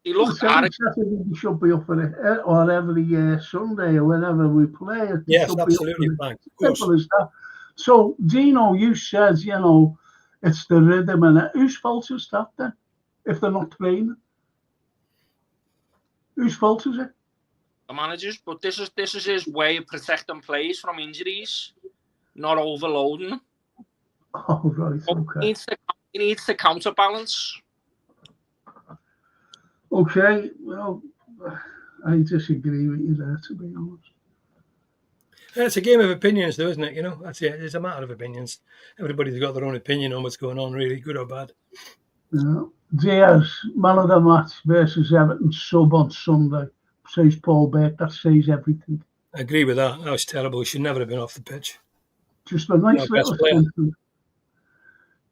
He should be up for it, or every Sunday or whenever we play. Yes, absolutely, Frank. Simple as that. So, Dino, you said, it's the rhythm, and whose fault is that then? If they're not training, Whose fault is it? The managers, but this is his way of protecting players from injuries, not overloading. Oh, right, okay. He needs to counterbalance. Okay, well, I disagree with you there, to be honest. It's a game of opinions, though, isn't it? You know, that's it. It's a matter of opinions. Everybody's got their own opinion on what's going on, really, good or bad. Yeah. Diaz, man of the match versus Everton sub on Sunday, says Paul Beck. That says everything. I agree with that. That was terrible. He should never have been off the pitch. Just a nice little best player. thing.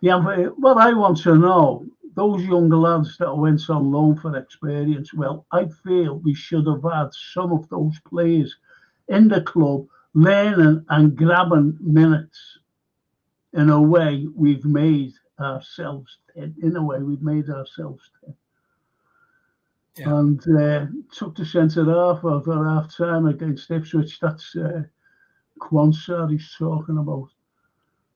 What I want to know, those young lads that went on loan for experience, well, I feel we should have had some of those players in the club learning and grabbing minutes. In a way, we've made ourselves 10. In a way, we've made ourselves 10. Yeah. And took the centre half over half time against Ipswich. That's Quansah he's talking about.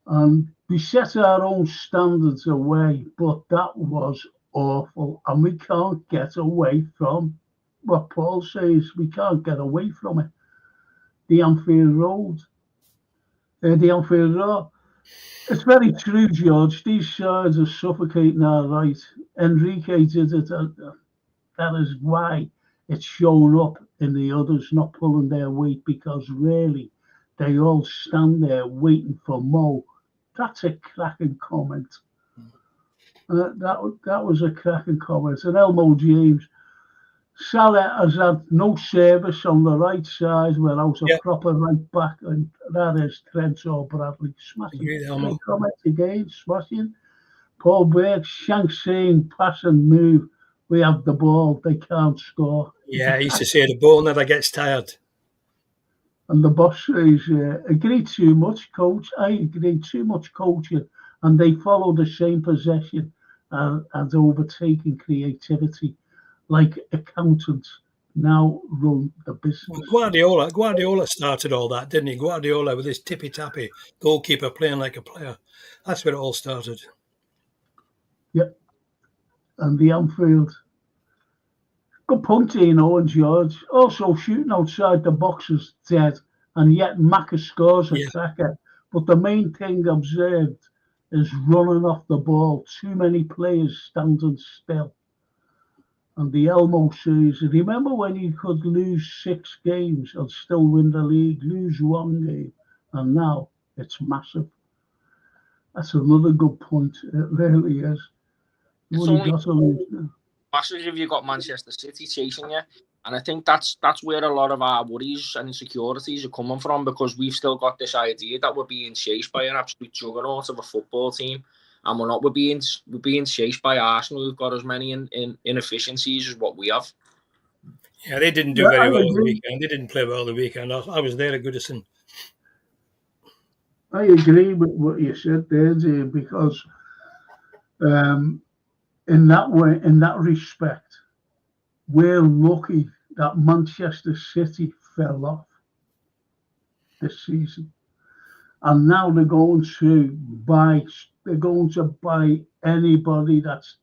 And we set our own standards away, but that was awful. And we can't get away from what Paul says. We can't get away from it. The Anfield Road. The Anfield Road. It's very true, George. These sides are suffocating our right. Enrique did it. That is why it's shown up in the others not pulling their weight, because really they all stand there waiting for Mo. That's a cracking comment. That was a cracking comment. And Elmo James, Salah has had no service on the right side without a proper right back, and that is Trent or Bradley. Smashing. Comment again, smashing. Paul Burke, Shanks saying, pass and move. We have the ball, they can't score. Yeah, he used to say the ball never gets tired. And the boss says, agree too much, coach. I agree too much coaching. And they follow the same possession and overtaking creativity. Like accountants now run the business. Guardiola started all that, didn't he? Guardiola with his tippy-tappy goalkeeper playing like a player. That's where it all started. Yep. And the Anfield. Good point, and George. Also shooting outside the box is dead, and yet Macca scores a cracker. But the main thing observed is running off the ball. Too many players standing still. And the Elmo says, remember when you could lose 6 games and still win the league, lose 1 game, and now it's massive. That's another good point. It really is. It's only massive if you've got Manchester City chasing you. And I think that's where a lot of our worries and insecurities are coming from, because we've still got this idea that we're being chased by an absolute juggernaut of a football team. And we're not. We're being chased by Arsenal, who've got as many inefficiencies as what we have. Yeah, they didn't do very well the weekend. They didn't play well the weekend. I was there at Goodison. I agree with what you said there, Dave, because in that respect, we're lucky that Manchester City fell off this season, and now they're going to buy anybody that's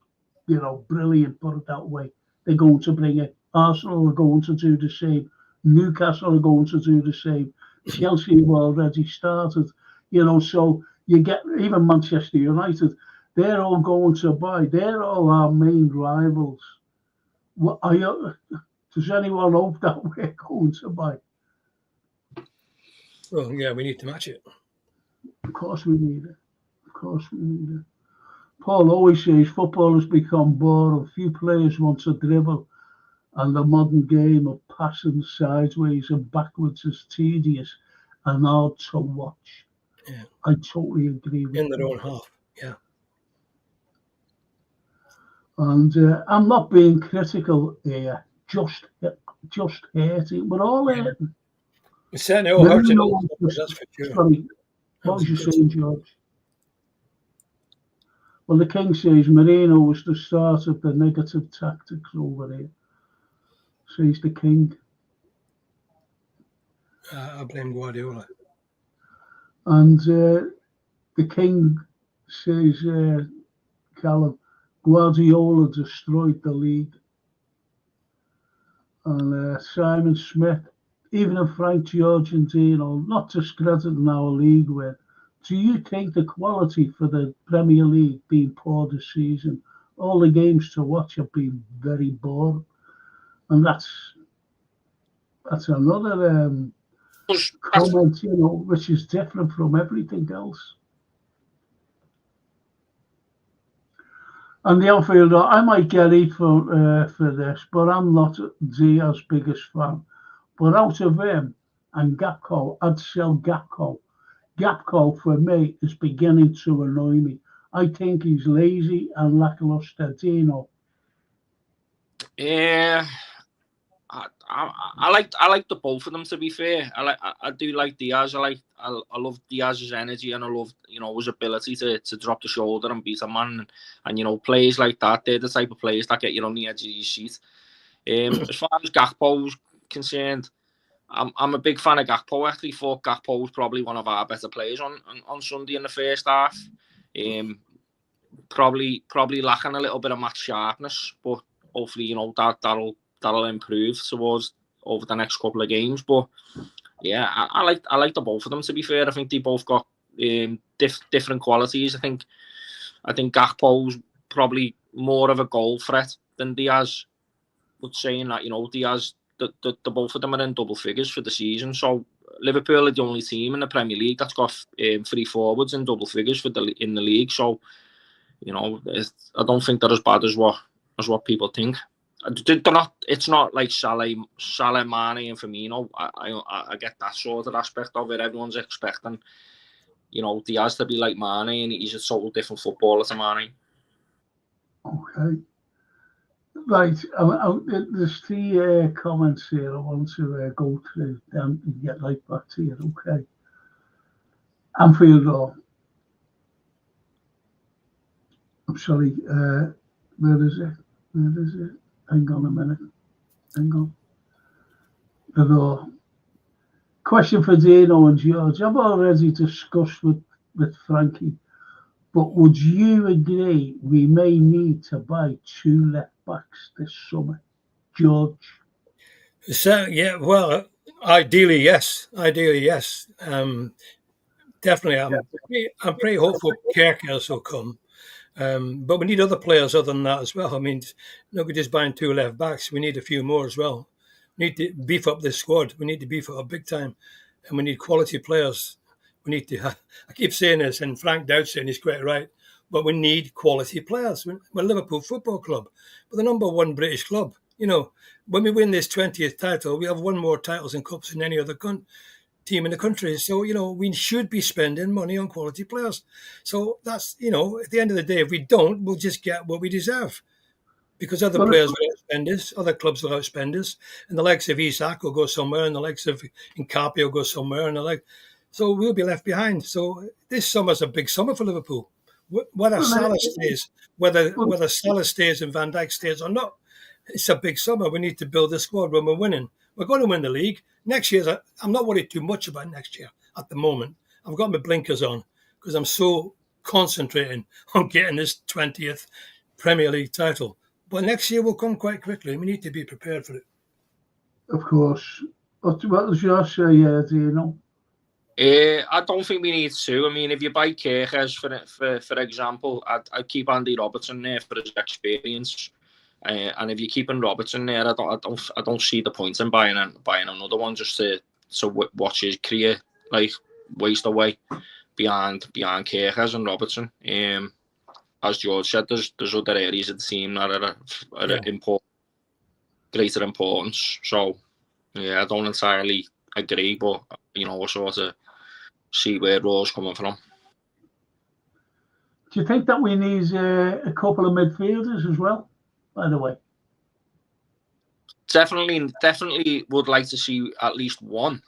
brilliant. Put it that way. They're going to bring it. Arsenal are going to do the same. Newcastle are going to do the same. Chelsea have already started. So you get even Manchester United. They're all going to buy. They're all our main rivals. Does anyone hope that we're going to buy? Well, yeah, we need to match it. Of course we need it. Paul always says football has become boring. Few players want to dribble, and the modern game of passing sideways and backwards is tedious and hard to watch. Yeah. I totally agree with in their own half. Yeah. And I'm not being critical here. Just hurting. We're all hurting. We're certainly all hurting. That's for sure. Sorry, what was you saying, George? Well, the King says Marino was the start of the negative tactics over here. Says the King. I blame Guardiola. And the King says, Callum, Guardiola destroyed the league. and Simon Smith, even if Frank George and Dino, not discrediting our league win, do you think the quality for the Premier League being poor this season? All the games to watch have been very boring, and that's another comment, which is different from everything else. And the outfielder, I might get it for this, but I'm not Diaz's biggest fan. But out of him and Gakpo, I'd sell Gakpo. Gakpo, for me, is beginning to annoy me. I think he's lazy and lackluster. Dino. Yeah, I like the both of them, to be fair. I do like Diaz. I love Diaz's energy, and I love his ability to drop the shoulder and beat a man, and players like that, they're the type of players that get you on the edge of your seat. As far as Gakpo's concerned, I'm a big fan of Gakpo. I actually thought Gakpo was probably one of our better players on Sunday in the first half. Probably lacking a little bit of match sharpness, but hopefully that'll improve towards over the next couple of games. But yeah, I like the both of them, to be fair. I think they both got different qualities. I think Gakpo's probably more of a goal threat than Diaz. But saying that, Diaz, the both of them are in double figures for the season. So Liverpool are the only team in the Premier League that's got 3 forwards in double figures in the league. So I don't think they're as bad as what people think. It's not like Salah, Mane, and Firmino. I get that sort of aspect of it. Everyone's expecting, Diaz to be like Mane, and he's a total different footballer to Mane. Okay. Right. There's 3 comments here I want to go through and get right back to you. Okay. Anfield Road. I'm sorry. Where is it? Hang on a minute. Hang on. The question for Dino and George. I've already discussed with Frankie, but would you agree we may need to buy 2 left backs this summer? George? So, yeah, well, ideally, yes. Definitely, I'm pretty hopeful Kerkers will come. But we need other players other than that as well. I mean, not just buying 2 left backs. We need a few more as well. We need to beef up this squad. We need to beef it up big time. And we need quality players. We need to, I keep saying this, and Frank doubts it, and he's quite right, but we need quality players. We're Liverpool Football Club. We're the number 1 British club. When we win this 20th title, we have won more titles and cups than any other team in the country. So, we should be spending money on quality players. So that's, at the end of the day, if we don't, we'll just get what we deserve. Because other players will outspend us, other clubs will outspend us, and the likes of Isak will go somewhere, and the likes of Nkapi will go somewhere, and so we'll be left behind. So this summer's a big summer for Liverpool. Whether Salah stays, whether Salah stays and Van Dijk stays or not, it's a big summer. We need to build the squad when we're winning. We're going to win the league. Next year, I'm not worried too much about next year at the moment. I've got my blinkers on because I'm so concentrating on getting this 20th Premier League title. But next year will come quite quickly. We need to be prepared for it. Of course. What was your say, Dino? I don't think we need to. I mean, if you buy Kerkers, for example, I'd keep Andy Robertson there for his experience. And if you're keeping Robertson there, I don't see the point in buying another one just to watch his career waste away behind Kerkers and Robertson. As George said, there's other areas of the team that are greater importance. So yeah, I don't entirely agree, but we'll sort of see where Raw's coming from. Do you think that we need a couple of midfielders as well? By the way, definitely would like to see at least one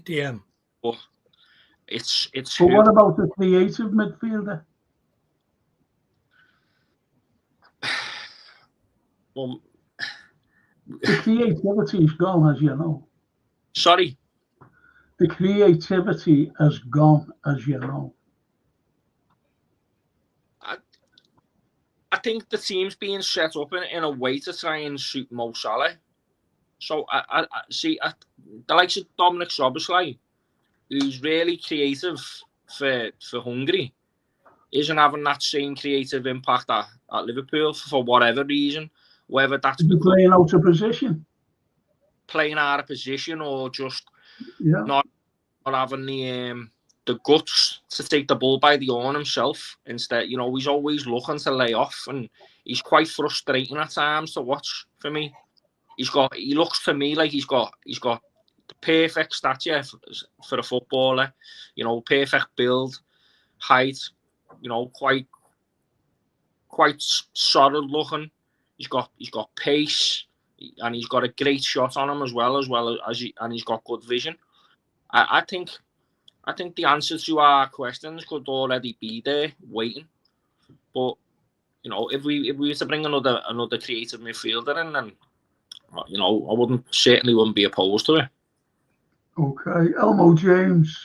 DM. But it's. But what about the creative midfielder? Well, the creativity is gone, as you know. Sorry. The creativity has gone, as you know. I think the team's being set up in a way to try and suit Mo Salah. So I see the likes of Dominic Szoboszlai, who's really creative for Hungary, isn't having that same creative impact at Liverpool for whatever reason, whether that's playing out of position, or just not having the guts to take the ball by the horn himself. Instead, he's always looking to lay off, and he's quite frustrating at times to watch for me. He looks to me like he's got the perfect stature for a footballer, perfect build, height, quite solid looking. He's got pace, and he's got a great shot on him as well as and he's got good vision. I think the answer to our questions could already be there waiting. But if we were to bring another creative midfielder in, then I certainly wouldn't be opposed to it. Okay, Elmo James,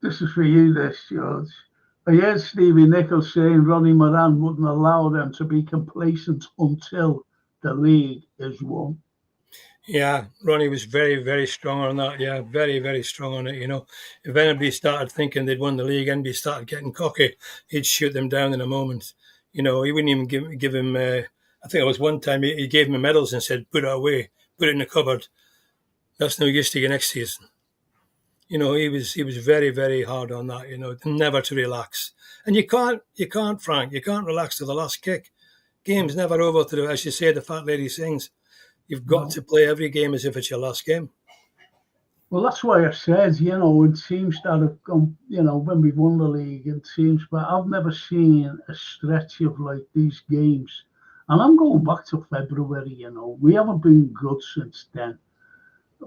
this is for you, George. I heard Stevie Nichols saying Ronnie Moran wouldn't allow them to be complacent until the league is won. Yeah, Ronnie was very, very strong on that. Yeah, very, very strong on it. If anybody started thinking they'd won the league, anybody started getting cocky, he'd shoot them down in a moment. He wouldn't even give him. I think it was one time he gave him medals and said, "Put it away, put it in the cupboard. That's no use to you next season." He was very, very hard on that. Never to relax. And you can't, Frank. You can't relax to the last kick. Game's never over. As you say, the fat lady sings. You've got to play every game as if it's your last game. Well, that's why I said, in teams that have gone, when we've won the league in teams, but I've never seen a stretch of like these games. And I'm going back to February, we haven't been good since then.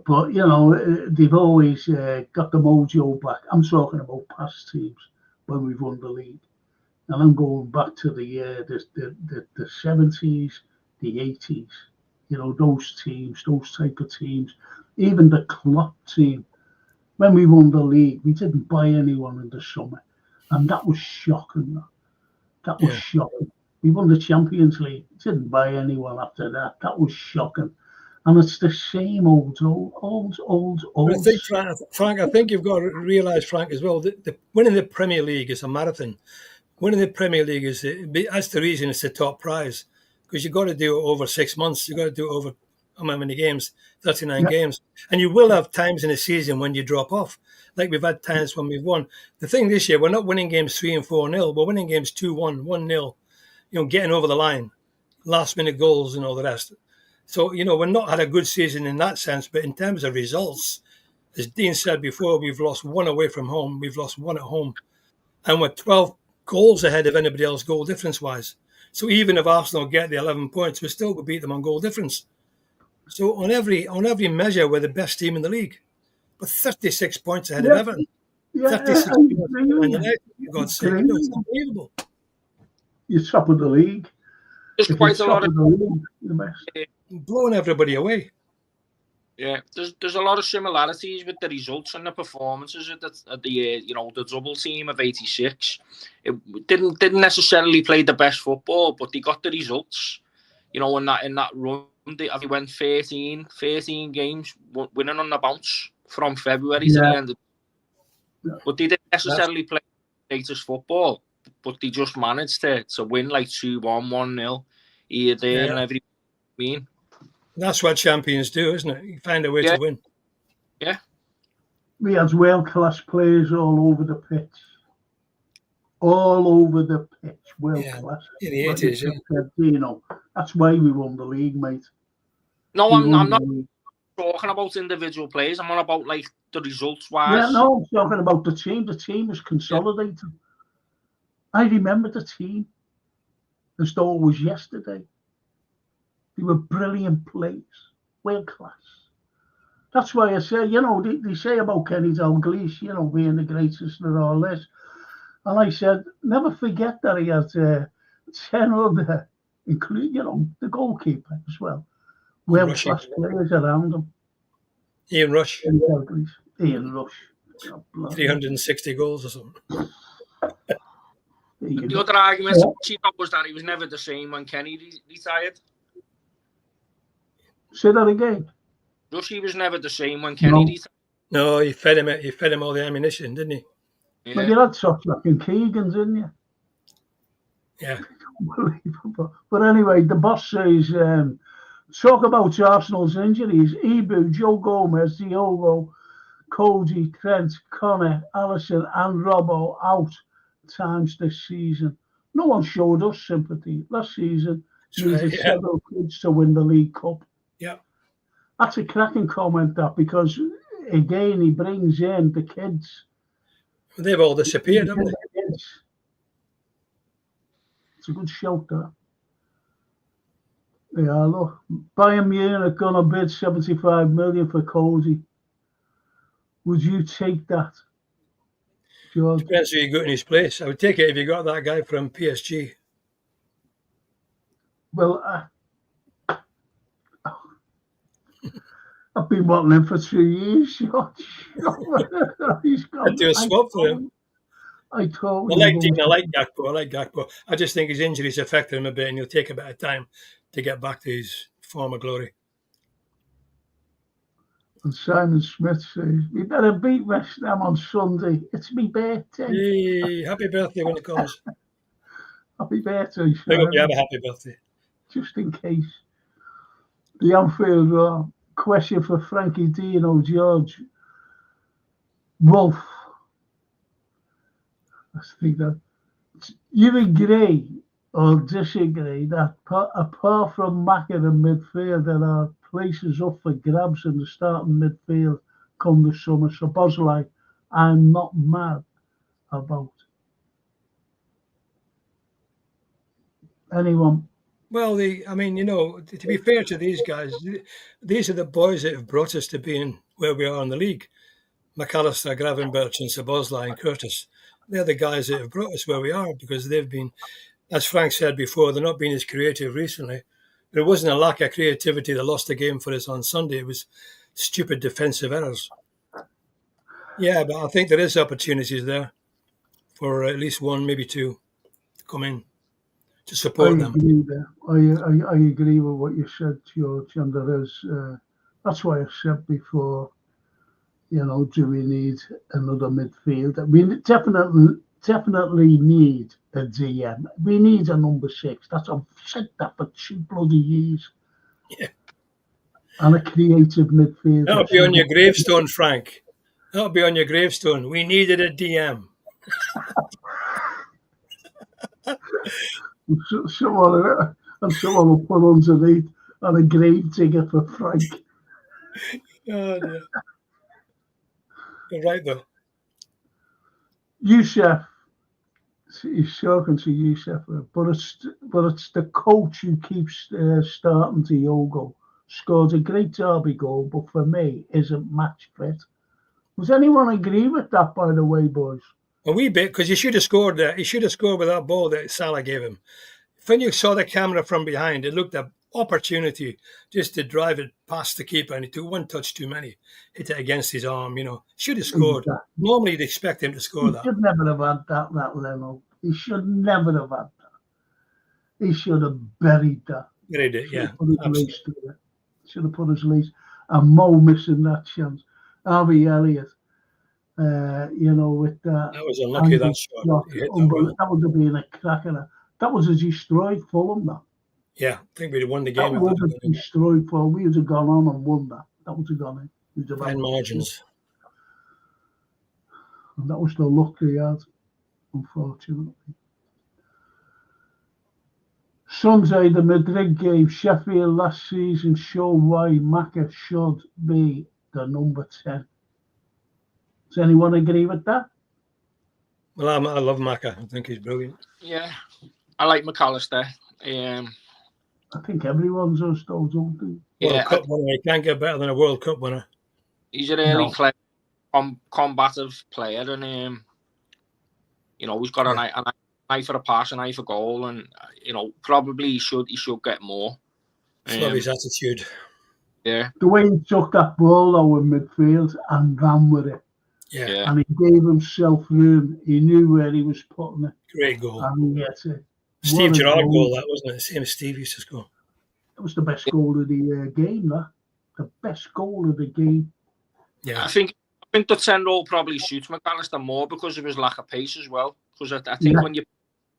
But, they've always got the mojo back. I'm talking about past teams when we've won the league. And I'm going back to the 70s, the 80s. Those teams, those type of teams, even the Klopp team. When we won the league, we didn't buy anyone in the summer, and that was shocking. That was shocking. We won the Champions League, didn't buy anyone after that. That was shocking, and it's the same old. I think, Frank, I think you've got to realise, Frank, as well, that winning the Premier League is a marathon. Winning the Premier League that's the reason it's the top prize. Because you've got to do it over 6 months. You've got to do it over how many games? 39 games. And you will have times in a season when you drop off. Like we've had times when we've won. The thing this year, we're not winning games 3 and 4-0. We're winning games 2-1, 1-0. Getting over the line, last minute goals and all the rest. So, we're not had a good season in that sense. But in terms of results, as Dean said before, we've lost 1 away from home. We've lost 1 at home. And we're 12 goals ahead of anybody else goal difference-wise. So even if Arsenal get the 11 points, we still would beat them on goal difference. So on every measure, we're the best team in the league. But 36 points ahead of Everton. 36 points in the league, for God's sake. It's unbelievable. You're top of the league. There's quite a lot of blowing everybody away. Yeah, there's a lot of similarities with the results and the performances of the double team of '86. It didn't necessarily play the best football, but they got the results. In that run, they went 13 games, winning on the bounce from February to the end. But they didn't necessarily play the greatest football, but they just managed to win like 2-1, 1-0 here, there, and every mean. That's what champions do, isn't it? You find a way to win. Yeah. We had world-class players all over the pitch. All over the pitch, world-class. In the 80s, that's why we won the league, mate. No, I'm not talking about individual players. I'm on about, like, the results-wise. Yeah, no, I'm talking about the team. The team was consolidated. Yeah. I remember the team as though it was yesterday. They were brilliant players, world class. That's why I say, they say about Kenny Dalglish, being the greatest and all this. And I said, never forget that he had 10 other, including, the goalkeeper as well. World class players around him. Ian Rush. Ian Rush. 360 goals or something. The other argument was that he was never the same when Kenny retired. Say that again. Rushy was never the same when Kennedy. No, he fed him all the ammunition, didn't he? Yeah. Well, you had Sochak and Keegan, didn't you? Yeah. Unbelievable. But anyway, the boss says, talk about Arsenal's injuries. Ibu, Joe Gomez, Diogo, Cody, Trent, Connor, Allison and Robbo out times this season. No one showed us sympathy. Last season, needed several kids to win the League Cup. Yeah. That's a cracking comment, that, because, again, he brings in the kids. They've all disappeared, haven't they? It's a good shout, that. Yeah, look, Bayern Munich gonna bid 75 million for Cody. Would you take that, George? Depends who you got in his place. I would take it if you got that guy from PSG. Well, I've been wanting him for 3 years, George. He's gone. I'd do a swap for him. I like Gakpo. I just think his injuries affected him a bit, and he'll take a bit of time to get back to his former glory. And Simon Smith says, we better beat West Ham on Sunday. It's me birthday. Hey, happy birthday when it comes. Happy birthday, I hope you have a happy birthday. Just in case. The Anfield question for Frankie Dino, George. Wolf. Let's think that. You agree or disagree that apart from Maka in midfield, there are places up for grabs in the starting midfield come the summer? So, Bosley, I'm not mad about. Anyone? Well, to be fair to these guys, these are the boys that have brought us to being where we are in the league. McAllister, Gravenberch and Szoboszlai and Curtis. They're the guys that have brought us where we are, because they've been, as Frank said before, they're not being as creative recently. But it wasn't a lack of creativity that lost the game for us on Sunday. It was stupid defensive errors. Yeah, but I think there is opportunities there for at least one, maybe two, to come in to support them. I agree with what you said, George, and there is. That's why I said before, do we need another midfield? We definitely need a DM. We need a number 6. I've said that for 2 bloody years. Yeah. And a creative midfield. That'll be on your gravestone, Frank. That'll be on your gravestone. We needed a DM. Someone will put underneath on a grave digger for Frank. Oh, dear. You're right, though. Youssef, he's talking to Youssef, but it's the coach who keeps starting Diogo. Scored a great derby goal, but for me, isn't match fit. Does anyone agree with that, by the way, boys? A wee bit, because he should have scored there. He should have scored with that ball that Salah gave him. When you saw the camera from behind, it looked an opportunity just to drive it past the keeper, and he took one touch too many. Hit it against his arm, Should have scored. Exactly. Normally, you'd expect him to score that. He should never have had that Leno. He should never have had that. He should have buried that. Buried it, yeah. Should have put his lease. And Mo missing that chance. Harvey Elliott, with that. That was unlucky, that shot. That would have been a cracker. That was a destroyed Fulham, that. Yeah, I think we'd have won the game. That was a destroyed Fulham. We would have gone on and won that. That would have gone in. Fine margins. And that was the luck he had, unfortunately. Sunday, the Madrid game, Sheffield last season showed why Maka should be the number 10. Does anyone agree with that? Well, I love Maka. I think he's brilliant. Yeah, I like McAllister. I think everyone's us, don't they? World Cup winner. He can't get better than a World Cup winner. He's a really clever, combative player, and he's got an eye for a pass, an eye for goal, and probably he should get more. It's not his attitude. Yeah. The way he took that ball though in midfield and ran with it. Yeah. And he gave himself room. He knew where he was putting it. Great goal. And he hit it. Steve Gerrard goal, that wasn't it? The same as Steve used to score. It was the best goal of the game, that. The best goal of the game. Yeah. I think the 10-roll probably suits McAllister more because of his lack of pace as well. Because I think when you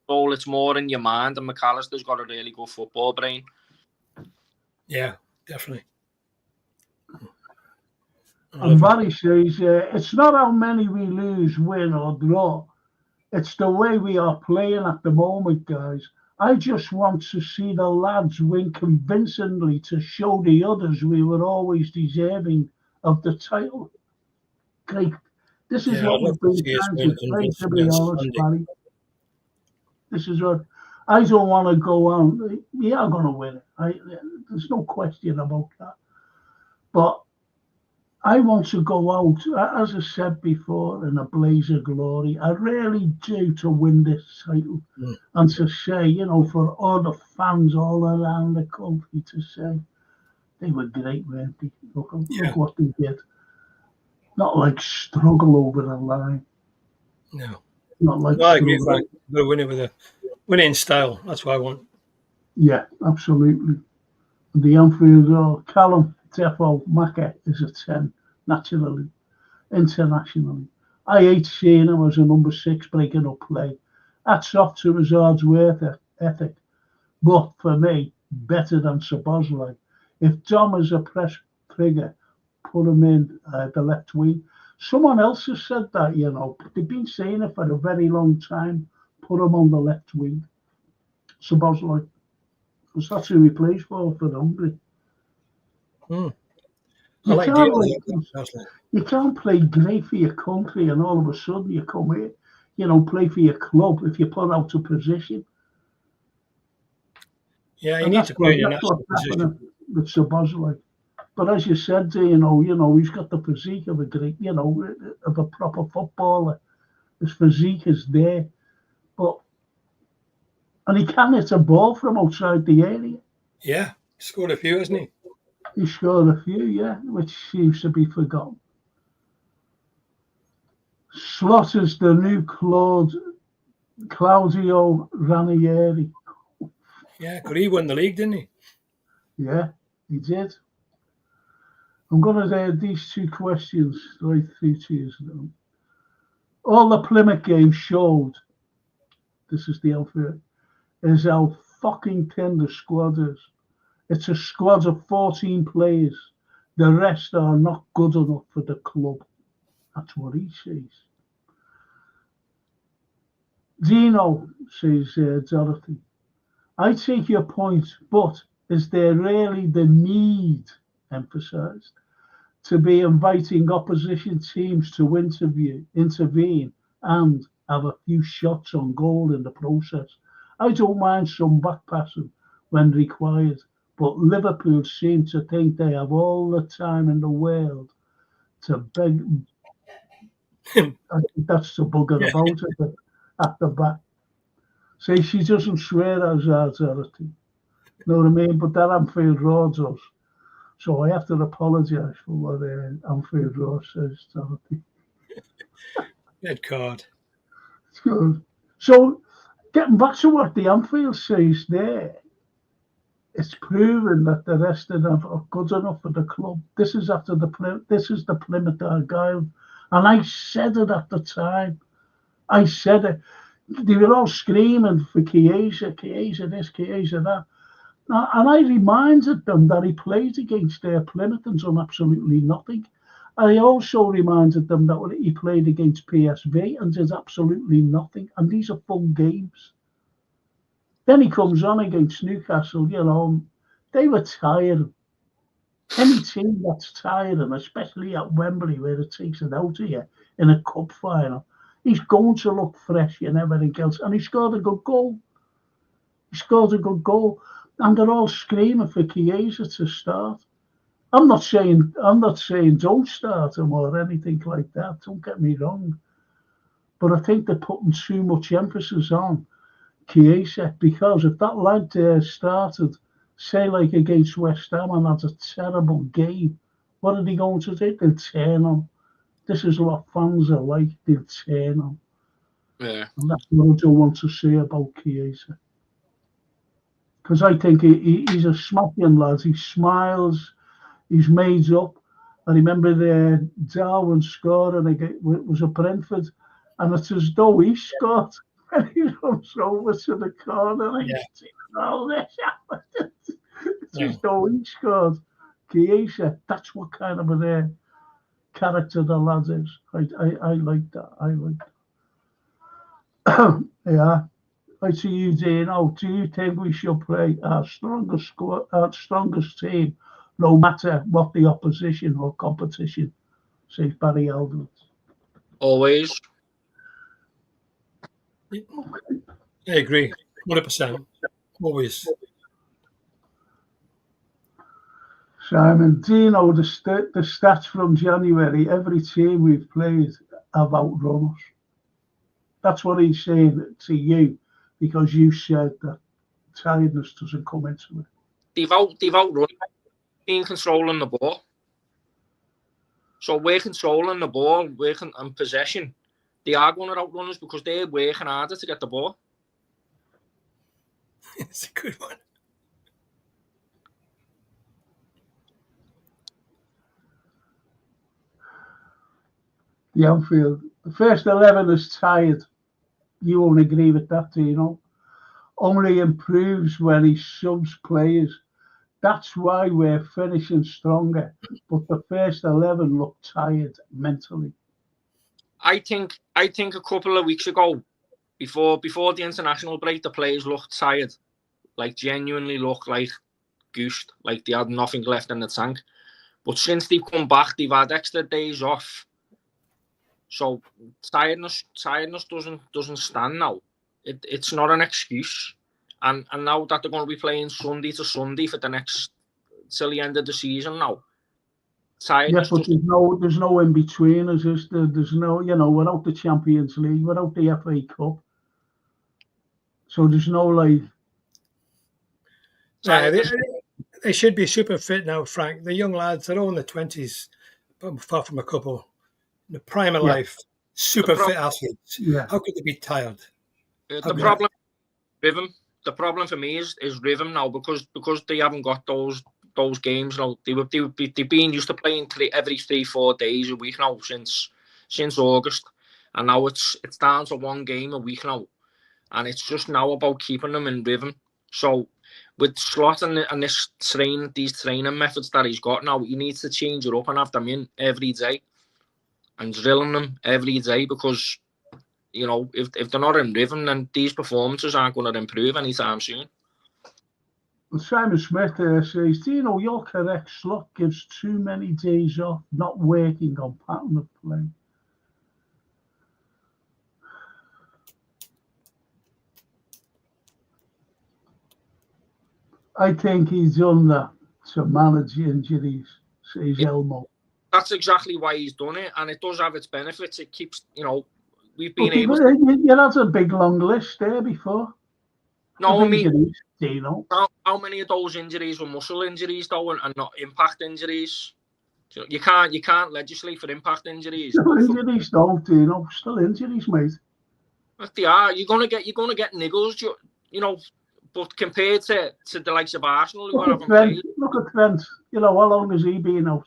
goal, it's more in your mind, and McAllister's got a really good football brain. Yeah, definitely. And Barry says, it's not how many we lose, win or draw. It's the way we are playing at the moment, guys. I just want to see the lads win convincingly to show the others we were always deserving of the title. Great. This is what we've been trying to play, to be honest, Barry. This is what I don't want to go on. We are going to win it. There's no question about that. But I want to go out, as I said before, in a blaze of glory. I really do, to win this title. And to say, you know, for all the fans all around the country, to say they were great, weren't they? Look what they did. Not like struggle over the line. No. Not like I agree, Frank. We're winning with a winning style. That's what I want. Yeah, absolutely. The Anfield, Callum Defo Macca is a 10, naturally, internationally. I hate seeing him as a number 6 breaking up play. Hats off to his hard work ethic. But for me, better than Szoboszlai. If Dom is a press trigger, put him in the left wing. Someone else has said that, you know. They've been saying it for a very long time. Put him on the left wing. Szoboszlai. Because that's who he plays for Hungary. You can't play great for your country and all of a sudden you come here, you know, play for your club if you put out a position. Yeah, you need to play in that position. With Szoboszlai. But as you said, you know, he's got the physique of a great, you know, of a proper footballer. His physique is there. And he can hit a ball from outside the area. Yeah, he scored a few, hasn't he? He scored a few, yeah, which seems to be forgotten. Slaughter's the new Claudio Ranieri. Yeah, because he won the league, didn't he? Yeah, he did. I'm going to add these 2 questions right through to you now. All the Plymouth game showed, this is the Anfield, is how fucking thin the squad is. It's a squad of 14 players. The rest are not good enough for the club. That's what he says. Dino, says Dorothy, I take your point, but is there really the need, emphasised, to be inviting opposition teams to intervene and have a few shots on goal in the process? I don't mind some back passing when required, but Liverpool seem to think they have all the time in the world to beg. I think that's the bugger about it at the back. Say she doesn't swear as Dorothy. Know what I mean? But that Anfield Road does. So I have to apologise for what Anfield Road says, Dorothy. Red card. Good. So getting back to what the Anfield says there, it's proven that the rest of them are good enough for the club. This is the Plymouth Argyle, and I said it at the time. I said it. They were all screaming for Chiesa this, Chiesa that. And I reminded them that he played against Plymouth and done absolutely nothing. I also reminded them that he played against PSV and did absolutely nothing. And these are fun games. Then he comes on against Newcastle, you know, they were tired. Any team that's tired, and especially at Wembley where it takes it out of you in a cup final, he's going to look fresh and everything else. And he scored a good goal. And they're all screaming for Chiesa to start. I'm not saying don't start him or anything like that. Don't get me wrong. But I think they're putting too much emphasis on Chiesa, because if that lad started, say like against West Ham and had a terrible game, what are they going to do? They'll turn on. This is what fans are like. They'll turn on. Yeah. And that's what I don't want to say about Chiesa. because I think he's a smashing lad. He smiles, he's made up. I remember the Darwin scoring it was a Brentford, and it's as though he scored. And he runs over to the corner and he's all this. It's as though he scored. Chiesa, that's what kind of a character the lad is. I like that. I like that. Yeah. I see you, Dino. Do you think we should play our strongest team, no matter what the opposition or competition? Says Barry Eldred. Always. I agree, 100%. Always. Simon, do you know the stats from January? Every team we've played have outrun us. That's what he's saying to you, because you said that tiredness doesn't come into it. They've outrun being controlling the ball. So we're controlling the ball, working on possession. They are going to outrun us because they're working harder to get the ball. It's a good one. The Anfield, the first 11 is tired. You won't agree with that, do you know? Only improves when he subs players. That's why we're finishing stronger. But the first 11 look tired mentally. I think a couple of weeks ago, before the international break, the players looked tired, like genuinely looked like goosed, like they had nothing left in the tank. But since they've come back, they've had extra days off. So tiredness doesn't stand now. It's not an excuse. And now that they're going to be playing Sunday to Sunday for the next till the end of the season now. Yeah, but there's no in between. There's no, without the Champions League, without the FA Cup. So there's no like. Yeah, they should be super fit now, Frank. The young lads, they're all in the 20s, apart from a couple. In the prime of life, super fit athletes. Yeah. How could they be tired? The problem for me is rhythm now, because they haven't got those games now. They've been used to playing every 3-4 days a week now since August, and now it's down to one game a week now, and it's just now about keeping them in rhythm. So with Slot and these training methods that he's got now, he needs to change it up and have them in every day and drilling them every day, because if they're not in rhythm, then these performances aren't going to improve anytime soon. Well, Simon Smith says, do you know you're correct? Slot gives too many days off, not working on pattern of play. I think he's done that to manage injuries, says Elmo. That's exactly why he's done it, and it does have its benefits. It keeps, we've been able to... You had a big long list there before. No, I mean, how many of those injuries were muscle injuries, though, and not impact injuries? So you can't legislate for impact injuries. No, injuries don't, still injuries, mate. But they are. You're gonna get niggles, but compared to the likes of Arsenal, who haven't played. Look at Trent. How long has he been out?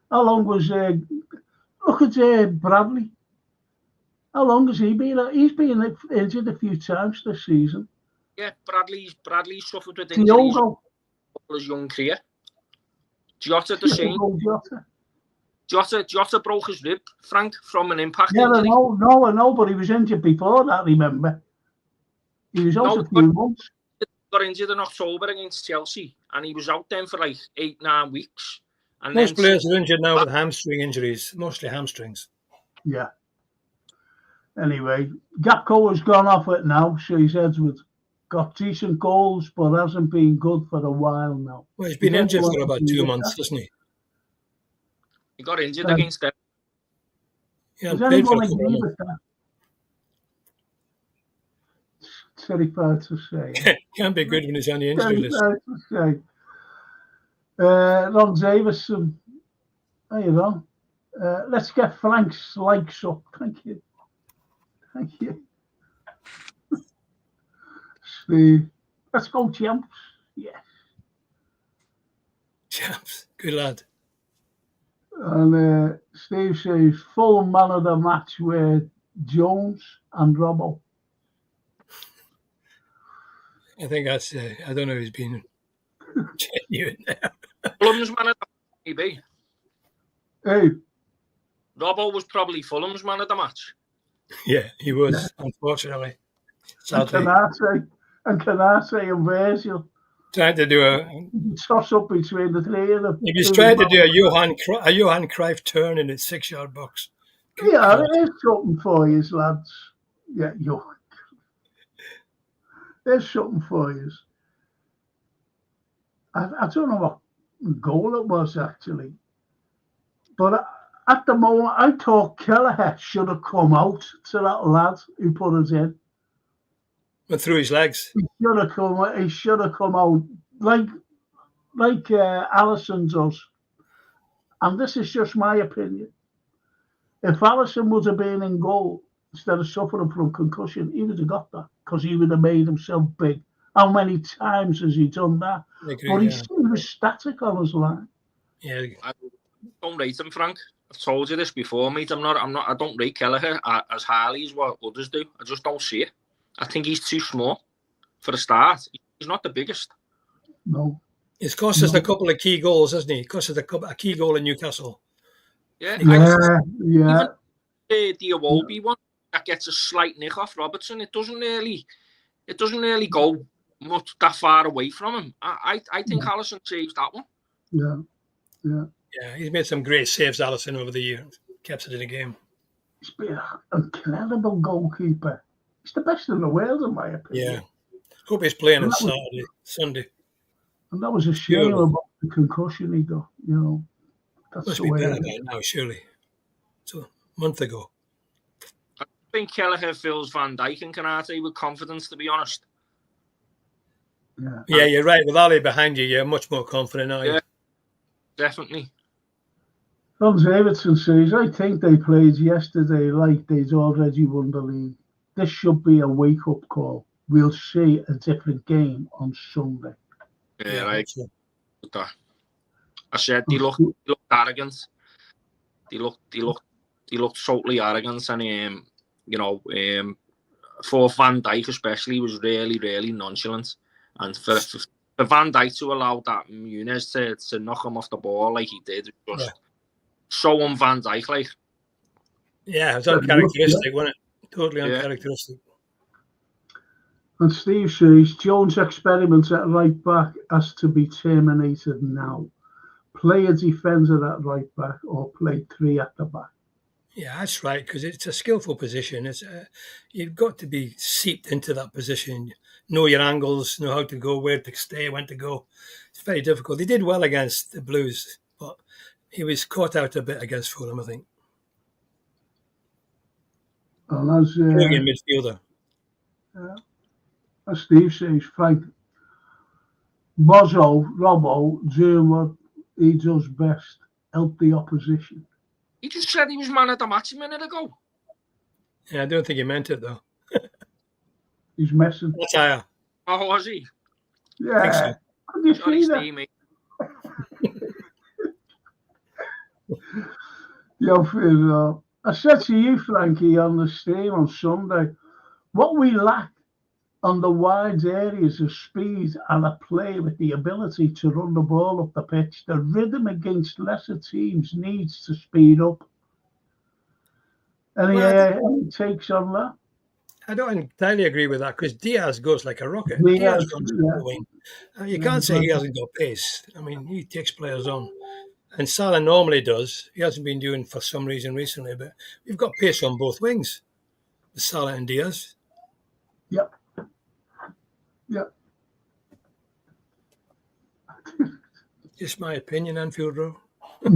How long was look at Bradley? How long has he been out? He's been injured a few times this season. Yeah, Bradley suffered with injuries all his young career. Jota the same. Jota broke his rib, Frank, from an impact injury. I know, but he was injured before that, remember? He was out a few months. He got injured in October against Chelsea, and he was out then for like 8-9 weeks. And most players are injured now with hamstring injuries, mostly hamstrings. Yeah. Anyway, Gakpo has gone off it now, says Edward. Got decent goals, but hasn't been good for a while now. Well, he's been injured for about 2 months, hasn't he? He got injured against them. Yeah, does anyone agree with that? It's very hard to say. Can't be good when he's on the injury list. Ron Davison, there you go. Let's get Frank's likes up. Thank you. Thank you. Steve, Let's go, champs. Yes. Champs, good lad. And Steve says, full man of the match were Jones and Robbo. I think that's, I don't know who's been genuine there. Fulham's man of the match, maybe. Hey. Robbo was probably Fulham's man of the match. Yeah, he was, unfortunately. Sadly. And Canate and Virgil. Trying to do a toss up between the three of them. He was trying to do a Johan Cruyff turn in his 6-yard box. Yeah, there's something for you, lads. Yeah, Johan. There's something for you. I don't know what goal it was actually, but at the moment I thought Kelleher should have come out to that lad who put us in. Went through his legs. He should have come out like Allison does. And this is just my opinion. If Allison would have been in goal instead of suffering from concussion, he would have got that because he would have made himself big. How many times has he done that? But he was static on his line. Yeah, I don't rate him, Frank. I've told you this before, mate. I don't rate Kelleher as highly as what others do. I just don't see it. I think he's too small for a start. He's not the biggest. No. It's cost us a couple of key goals, hasn't he? It cost us a key goal in Newcastle. Yeah. Yeah. The Iwobi one that gets a slight nick off Robertson. It doesn't really go much that far away from him. I think Alisson saves that one. Yeah. He's made some great saves, Alisson, over the years. Kept it in the game. He's been an incredible goalkeeper. He's the best in the world, in my opinion. Yeah. Hope he's playing on Sunday. And that was a shame about the concussion he got. You know, that's must the be way better by now, surely. It's a month ago. I think Kelleher fills Van Dijk and Canate with confidence, to be honest. Yeah, you're right. With Ali behind you, you're much more confident, aren't you? Yeah, definitely. Ron Davidson says, I think they played yesterday like they'd already won the league. This should be a wake-up call. We'll see a different game on Sunday. Yeah, right. I said they looked arrogant. They looked totally arrogant, and for Van Dijk especially was really, really nonchalant. And for Van Dijk to allow that Muniz to knock him off the ball like he did, just so on Van Dijk like. Yeah, it was uncharacteristic, wasn't it? Totally uncharacteristic. And Steve says, Jones' experiment at right back has to be terminated now. Play a defender at right back or play 3 at the back. Yeah, that's right, because it's a skillful position. It's you've got to be seeped into that position, know your angles, know how to go, where to stay, when to go. It's very difficult. He did well against the Blues, but he was caught out a bit against Fulham, I think. And as brilliant midfielder. As Steve says, Frank, Robbo, doing what he does best, help the opposition. He just said he was man of the match a minute ago. Yeah, I don't think he meant it, though. He's messing. That's higher. Oh, was he? Yeah. Could you see that? I said to you, Frankie, on the stream on Sunday, what we lack on the wide areas of speed and a play with the ability to run the ball up the pitch. The rhythm against lesser teams needs to speed up. Any takes on that? I don't entirely agree with that because Diaz goes like a rocket. Diaz you can't say he hasn't got pace. I mean, he takes players on. And Salah normally does. He hasn't been doing for some reason recently, but we've got pace on both wings with Salah and Diaz. Yep. Just my opinion, Anfield Row. We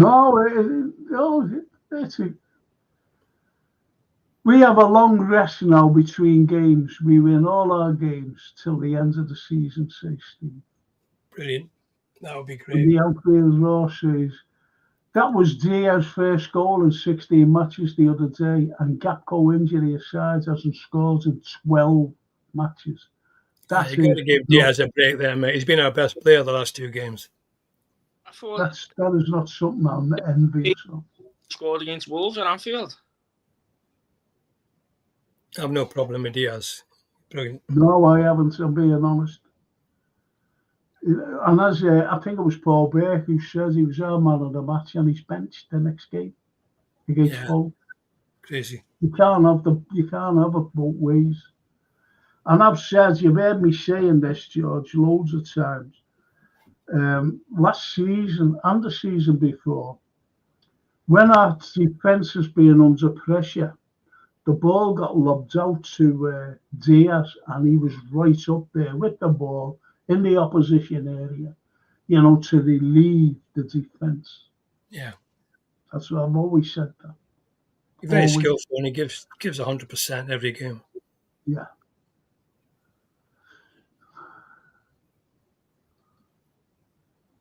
have a long rest now between games. We win all our games till the end of the season, says Steve. Brilliant. That would be great. And the Anfield Row says, that was Diaz's first goal in 16 matches the other day, and Gakpo injury aside hasn't scored in 12 matches. That's you got to give Diaz a break there, mate. He's been our best player the last 2 games. I thought that is not something I'm envious of. scored against Wolves at Anfield. I have no problem with Diaz. Brilliant. No, I haven't, I'm being honest. And as I think it was Paul Burke who says he was our man of the match and he's benched the next game against Hull. Crazy. You can't have it both ways. And I've said, you've heard me saying this, George, loads of times. Last season and the season before, when our defence has been under pressure, the ball got lobbed out to Diaz, and he was right up there with the ball in the opposition area, to relieve the defence. Yeah. That's what I've always said that. He's very skillful, and he gives 100% every game. Yeah.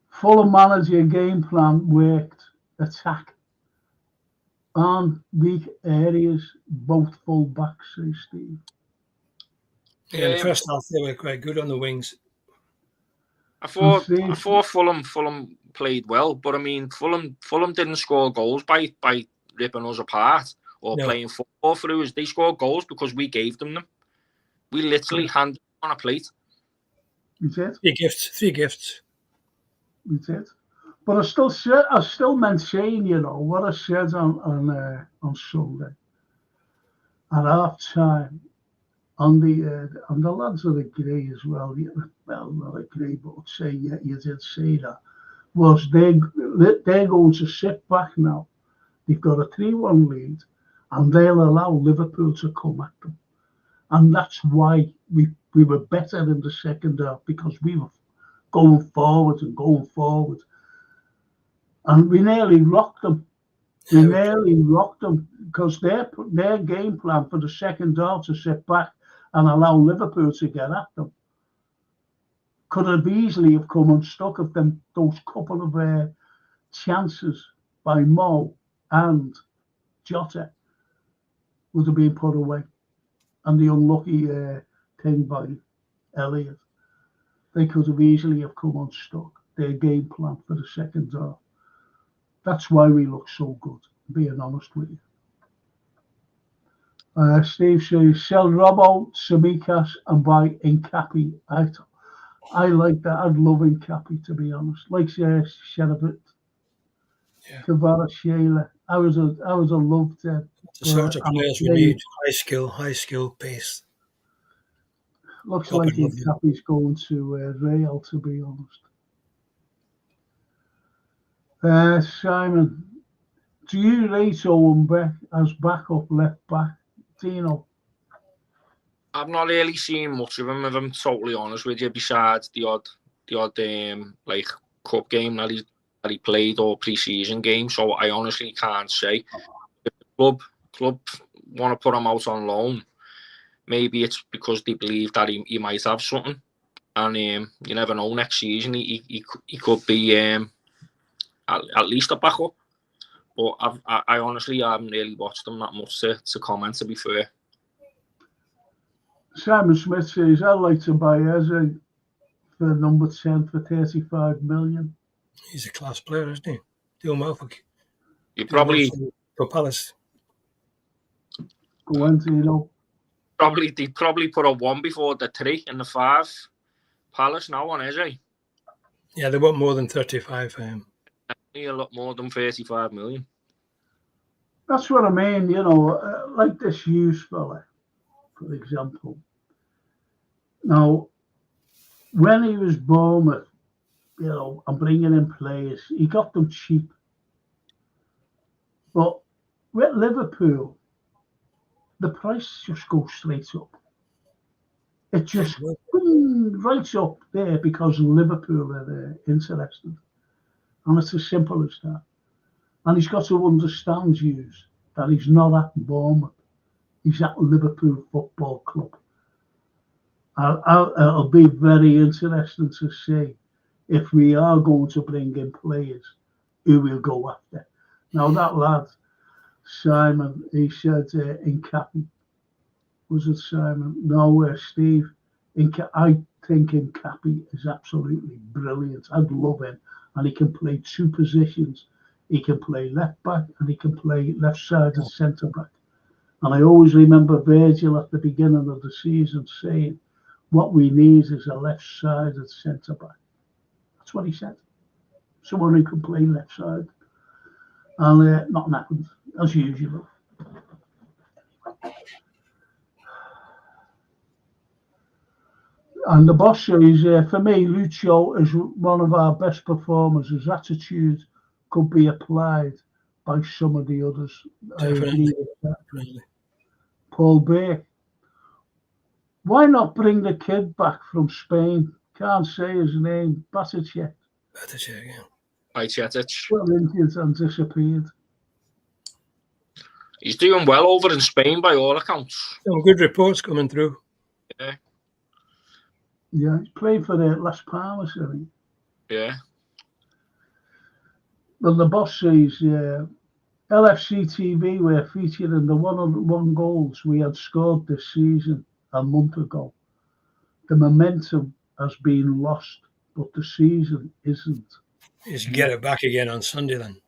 Fulham manager game plan worked. Attack on weak areas, both full backs, say Steve. Yeah, in the first half they were quite good on the wings. I thought Fulham played well, but I mean Fulham didn't score goals by ripping us apart or playing football through us. They scored goals because we gave them. We literally handed them on a plate. We did. 3 gifts. We did. But I still maintain, what I said on Sunday at half time. And the lads that agree as well. Well, not agree, but say you did say that. Was they're going to sit back now. They've got a 3-1 lead, and they'll allow Liverpool to come at them. And that's why we were better in the second half, because we were going forward. And we nearly rocked them. Because their game plan for the second half to sit back and allow Liverpool to get at them could have easily have come unstuck if those couple of chances by Mo and Jota would have been put away, and the unlucky thing by Elliott. They could have easily have come unstuck. Their game plan for the second half. That's why we look so good, being honest with you. Steve says, sell Robbo, Samikas, and buy Incapi. I like that. I'd love Incapi, to be honest. Like Sheriff, Kavara, Sheila. I was a love to. The sort of players we need. High skill, pace. Looks like Incapi's going to Real, to be honest. Simon, do you rate Owen Beck as backup left back? Dino? I've not really seen much of him, if I'm totally honest with you, besides the odd like cup game that he played or pre-season game. So I honestly can't say. If the club want to put him out on loan, maybe it's because they believe that he might have something, and you never know. Next season he could be at least a backup. But I honestly haven't really watched them that much to comment, to be fair. Simon Smith says, I'd like to buy Eze for number 10 for 35 million. He's a class player, isn't he? Deal Malfoy. You probably for Palace. Go on, Dino. They probably put a 1 before the 3 and the 5. Palace now on Eze. Yeah, they want more than 35 for him. A lot more than 35 million. That's what I mean, like this Hughes fella, for example. Now, when he was Bournemouth, and bringing in players, he got them cheap. But with Liverpool, the price just goes straight up. It just right up there because Liverpool are interested. And it's as simple as that. And he's got to understand, Hughes, that he's not at Bournemouth. He's at Liverpool Football Club. It'll be very interesting to see if we are going to bring in players who will go after. Now, that lad, Simon, he said Incapi. Was it Simon? No, Steve. I think Cappy is absolutely brilliant. I'd love him. And he can play two positions. He can play left back and he can play left-sided centre back. And I always remember Virgil at the beginning of the season saying, what we need is a left-sided centre back. That's what he said. Someone who can play left side. And nothing happened, as usual. And the boss says, for me, Lucio is one of our best performers. His attitude could be applied by some of the others. Definitely. I agree with that. Definitely. Paul Beck. Why not bring the kid back from Spain? Can't say his name. Batichek. Batichek, yeah. Batichek. Well, injured and disappeared. He's doing well over in Spain by all accounts. Some good reports coming through. Yeah. Yeah, he's played for the Las Palmas, I think. Yeah. Well, the boss says, LFC TV were featured in the 101 goals we had scored this season a month ago. The momentum has been lost, but the season isn't. Just get it back again on Sunday then.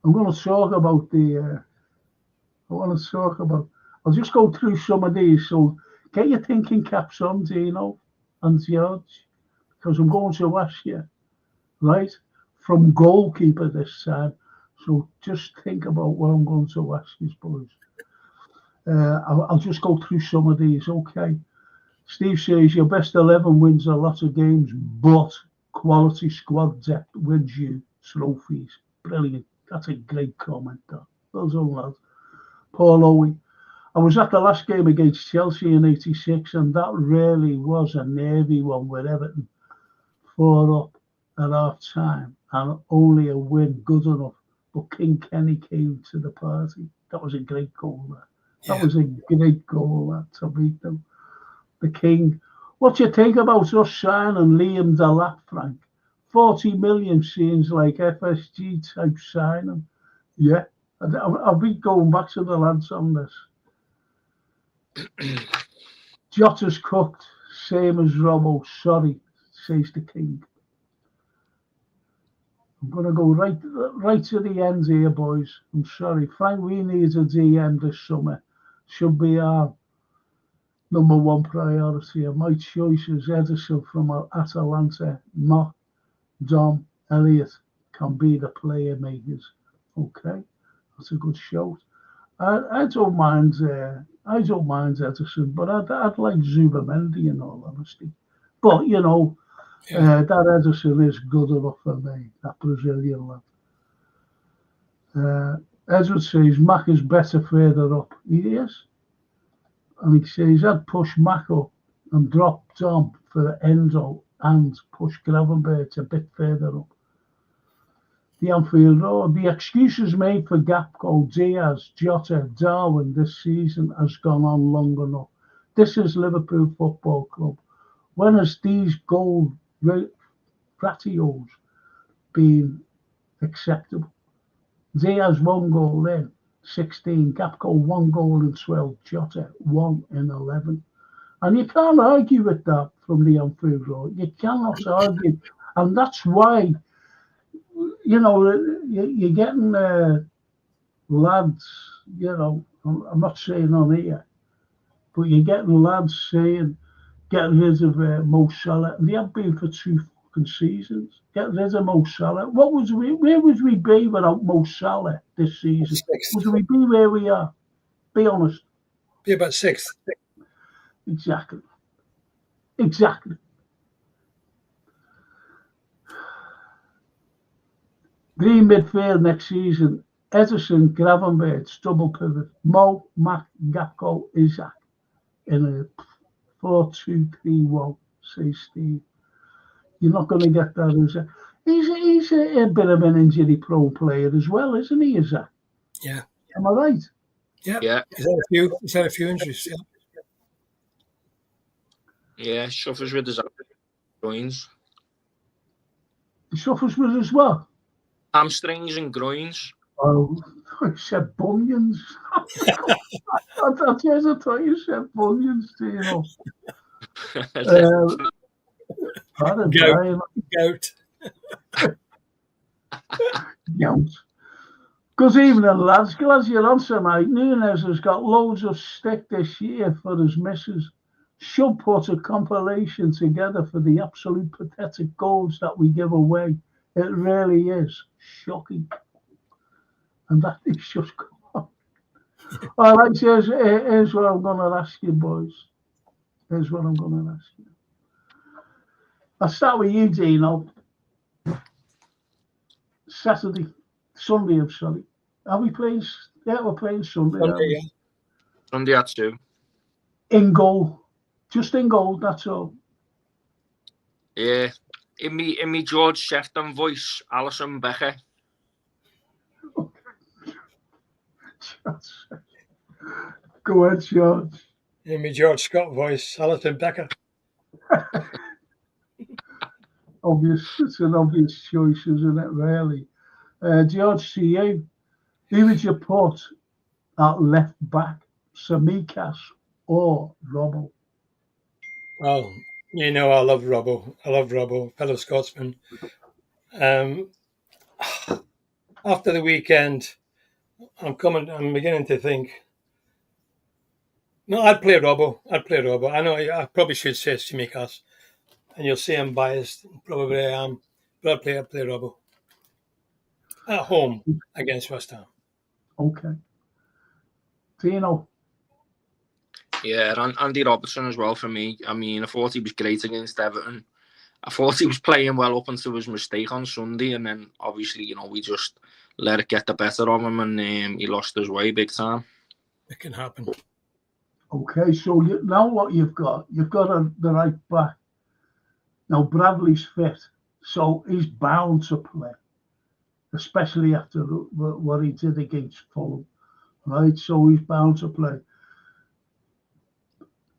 I'm going to talk about I'll just go through some of these. So get your thinking caps on, Dino and George, because I'm going to ask you, right, from goalkeeper this time. So just think about what I'm going to ask you, boys. I'll just go through some of these, okay? Steve says your best 11 wins a lot of games, but quality squad depth wins you trophies. Brilliant. That's a great comment, that. Those are lads. Paul Owen. I was at the last game against Chelsea in '86, and that really was a nervy one with Everton 4 up at half time, and only a win good enough. But King Kenny came to the party. That was a great goal, that was a great goal, to beat them. The King. What do you think about us signing Liam Delap, Frank? 40 million seems like FSG type signing. Yeah, I'll be going back to the lads on this. Jota's cooked, same as Robbo. Sorry, says the King. I'm going to go right to the end here, boys. I'm sorry. Frank, we need a DM this summer. Should be our #1 priority. And my choice is Edison from Atalanta. Not Dom Elliott can be the player makers. Okay, that's a good shout. I don't mind Edison, but I'd like Zubamendi in all honesty. But you know, that Edison is good enough for me. That Brazilian lad. Edward says Mac is better further up. He is, and he says I'd push Mac up and drop Dom for Enzo and push Gravenberch a bit further up. The Anfield Road. The excuses made for Gakpo, Diaz, Jota, Darwin this season has gone on long enough. This is Liverpool Football Club. When has these goal ratios been acceptable? Diaz 1 goal in 16, Gakpo 1 goal in 12, Jota 1 in 11. And you can't argue with that from the Anfield Road. You cannot argue. And that's why, you know, you're getting lads, you know, I'm not saying on here, but you're getting lads saying, get rid of Mo Salah. And they have been for 2 fucking seasons. Get rid of Mo Salah. Where would we be without Mo Salah this season? Would we be where we are? Be honest. Be about 6th. Exactly. Green midfield next season. Edison, Gravenberch, double pivot. Mo, Mac, Gakpo, Isaac in a 4-2-3-1, says Steve. You're not going to get that, Isaac. He's a bit of an injury-prone player as well, isn't he, Isaac? Yeah. Am I right? Yeah. He's had a few injuries, Yeah, suffers with his groins. He suffers with as well. Hamstrings and groins. Oh, I said bunions. That's yes, I thought you said bunions, Dino. Pardon, Brian. Goat. Gout. Good evening, lads. Glad you're on tonight. Nunes has got loads of stick this year for his misses. Should put a compilation together for the absolute pathetic goals that we give away. It really is shocking. And that is just come on. All right, here's what I'm going to ask you, boys. Here's what I'm going to ask you. I'll start with you, Dino. Sunday, I'm sorry. Are we playing? Yeah, we're playing Sunday. Sunday at 2. In goal. Just in goal, that's all. Yeah. In me George Shefton voice, Alison Becker. Go ahead, George. In me George Scott voice, Alison Becker. It's an obvious choice, isn't it, really? George, to you, who would you put at left back, Samikas or Robbo? Well, you know I love Robbo, fellow Scotsman. After the weekend, I'm beginning to think. No, I'd play Robbo. I know I probably should say Samikas, and you'll say I'm biased. Probably I am, but I'd play Robbo at home against West Ham. Okay. Dino. Yeah, Andy Robertson as well for me. I mean, I thought he was great against Everton. I thought he was playing well up until his mistake on Sunday, and then obviously, we just let it get the better of him, and he lost his way big time. It can happen. Okay, so now what you've got the right back. Now Bradley's fit, so he's bound to play, especially after what he did against Fulham, right? So he's bound to play.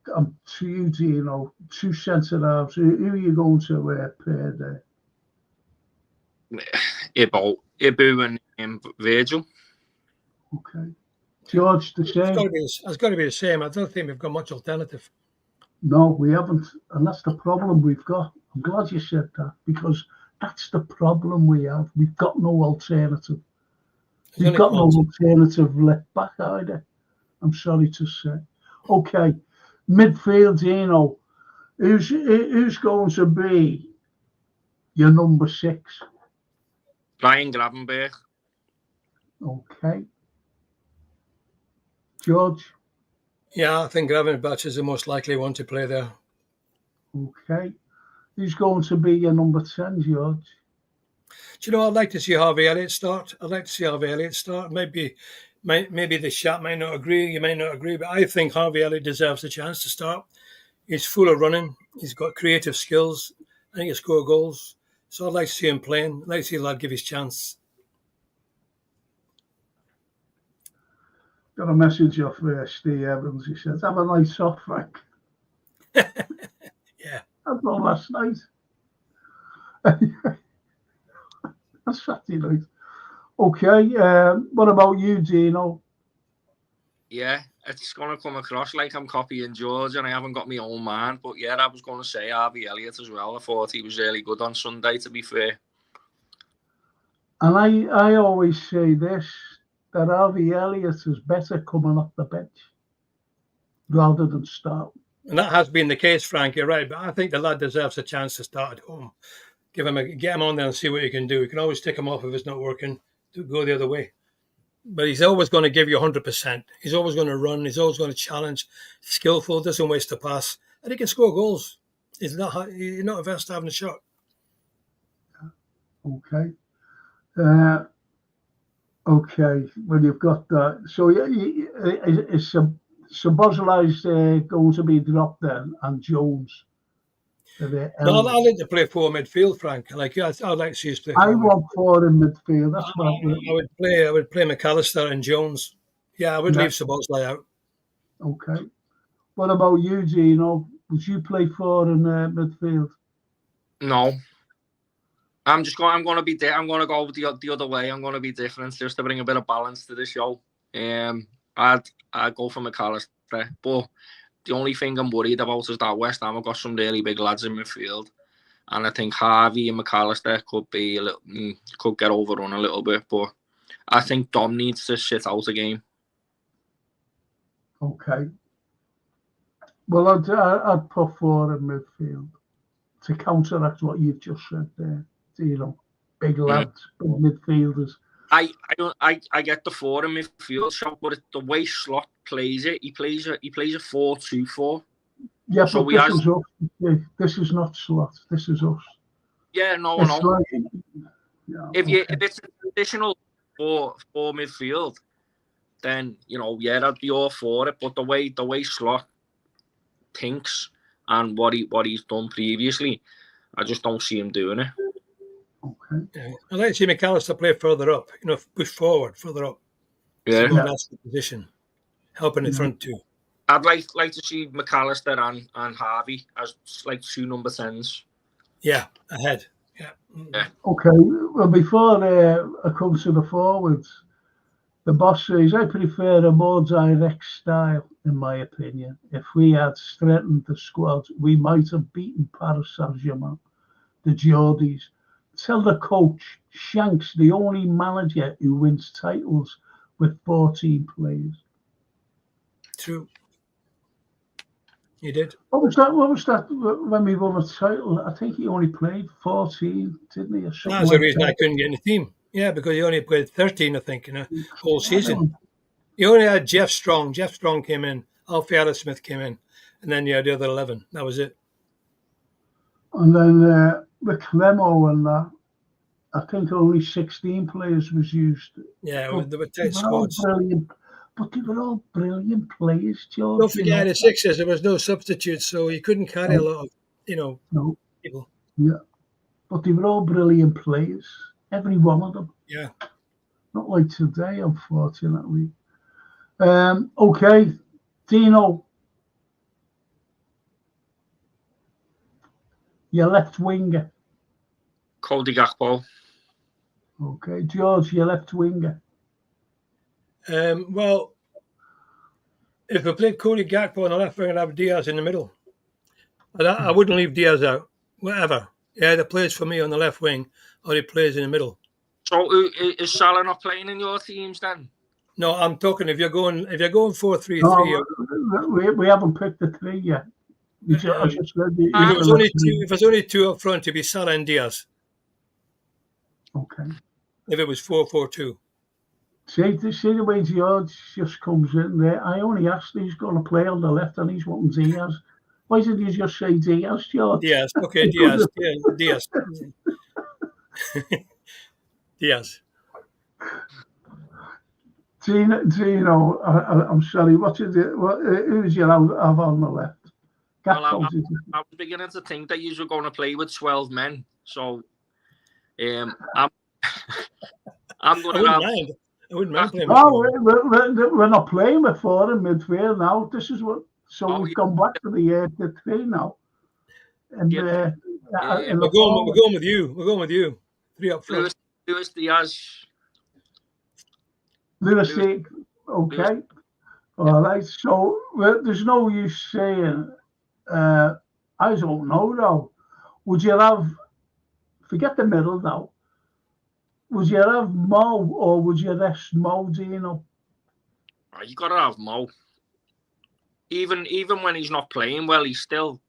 To you, Dino, 2 centre halves. Who are you going to pair there? Ibu and Virgil. Okay. George, the same. It's got to be the same. I don't think we've got much alternative. No, we haven't. And that's the problem we've got. I'm glad you said that, because that's the problem we have. We've got no alternative. We've got no alternative left back either. I'm sorry to say. Okay. Midfield, who's going to be your number 6? Ryan Gravenberch. Okay. George? Yeah, I think Gravenberch is the most likely one to play there. Okay. Who's going to be your number 10, George? Do you know, I'd like to see Harvey Elliott start. Maybe the chat might not agree, you might not agree, but I think Harvey Elliott deserves a chance to start. He's full of running. He's got creative skills. I think he can score goals. So I'd like to see him playing. I'd like to see the lad give his chance. Got a message off Steve Evans. He says, have a nice off, Frank. Yeah. That's all last night. That's Saturday night. Okay, what about you, Dino? Yeah, it's going to come across like I'm copying George and I haven't got my own mind. But yeah, I was going to say Harvey Elliott as well. I thought he was really good on Sunday, to be fair. And I always say this, that Harvey Elliott is better coming off the bench rather than start. And that has been the case, Frank, you're right. But I think the lad deserves a chance to start at home. Get him on there and see what he can do. You can always take him off if it's not working, to go the other way. But he's always going to give you 100%. He's always going to run. He's always going to challenge. Skillful, doesn't waste a pass. And he can score goals. He's not averse to having a shot. Okay. Okay, well, you've got that. So is Szoboszlai's going to be dropped then, and Jones? No, I'd like to play 4 midfield, Frank. I'd like to see us play. I want 4 in midfield. That's what I would play McAllister and Jones. Yeah, I would leave Szoboszlai out. Okay. What about you, Gino? Would you play 4 in midfield? No. I'm going to be. I'm going to go the other way. I'm going to be different, just to bring a bit of balance to the show. I I'd go for McAllister. But the only thing I'm worried about is that West Ham have got some really big lads in midfield. And I think Harvey and McAllister could get overrun a little bit. But I think Dom needs to sit out a game. Okay. Well, I'd put 4 in midfield to counteract what you've just said there. Big lads, big midfielders. I get the 4 in midfield shot, but the way Slot plays it, he plays a 4-2-4. Yeah, so but this is us. This is not Slot. This is us. Yeah, no. Like, if it's a traditional 4 midfield, then I'd be all for it. But the way Slot thinks and what he's done previously, I just don't see him doing it. Okay. Yeah. I'd like to see McAllister play further up, push forward, further up. Yeah. That's the position. Helping in front too. I'd like to see McAllister and Harvey as like 2 number 10s. Yeah, ahead. Yeah. Okay. Well, before I come to the forwards, the boss says I prefer a more direct style, in my opinion. If we had strengthened the squad, we might have beaten Paris Saint-Germain, the Geordies. Tell the coach, Shank's the only manager who wins titles with 14 players. True. He did. What was that when we won a title? I think he only played 14, didn't he? Or something That's the reason I couldn't get in the team. Yeah, because he only played 13, I think, in a whole season. You only had Jeff Strong. Jeff Strong came in. Alfie Smith came in. And then you had the other 11. That was it. And then with Clemo and that, I think only 16 players was used. Yeah, there were tight squads. But they were all brilliant players, George. Don't forget the Sixers. There was no substitutes, so you couldn't carry a lot of, people. Yeah, but they were all brilliant players. Every one of them. Yeah. Not like today, unfortunately. Okay, Dino. Your left winger. Cody Gakpo. Okay, George, your left winger. Well, if I played Cody Gakpo on the left wing, I'd have Diaz in the middle. I wouldn't leave Diaz out. Whatever. He either plays for me on the left wing or he plays in the middle. So is Salah not playing in your teams then? No, I'm talking if you're going 4-3-3. No, we haven't picked the 3 yet. If it was only 2 up front, it'd be Salah and Diaz. Okay. If it was 4-4-2. See the way George just comes in there. I only asked who's going to play on the left and he's wanting Diaz. Why did you just say Diaz, George? Diaz. Okay, Diaz. Diaz. Diaz. Gino, I'm sorry. Who's you have on the left? Well, I was beginning to think that you were going to play with 12 men. So, I'm going to have... I wouldn't mind playing. We're not playing with 4 in midfield now. This is what. So we've gone back to the 3 now. And we're going with you. We're going with you. 3 up front. Luis Diaz. Luis. Okay. All right. So there's no use saying. I don't know though. Would you have? Forget the middle now. Would you have Mo or would you rest Mo, Dino? You got to have Mo. Even when he's not playing well, he's still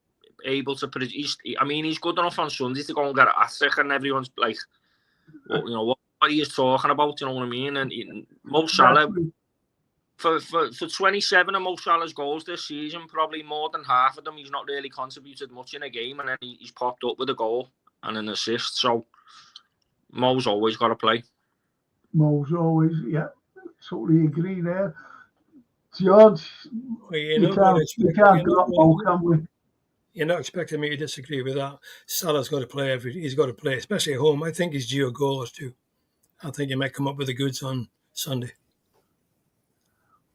able to produce. I mean, he's good enough on Sundays to go and get a hat-trick, and everyone's like, what he is talking about. You know what I mean? And Mo Salah, for 27 of Mo Salah's goals this season, probably more than half of them, he's not really contributed much in a game, and then he's popped up with a goal and an assist. So Mo's always got to play. Mo's always, yeah, totally agree there. George, you can't drop Mo, can we? You're not expecting me to disagree with that. Salah's got to play. He's got to play, especially at home. I think he's due a goal or 2. I think he might come up with the goods on Sunday.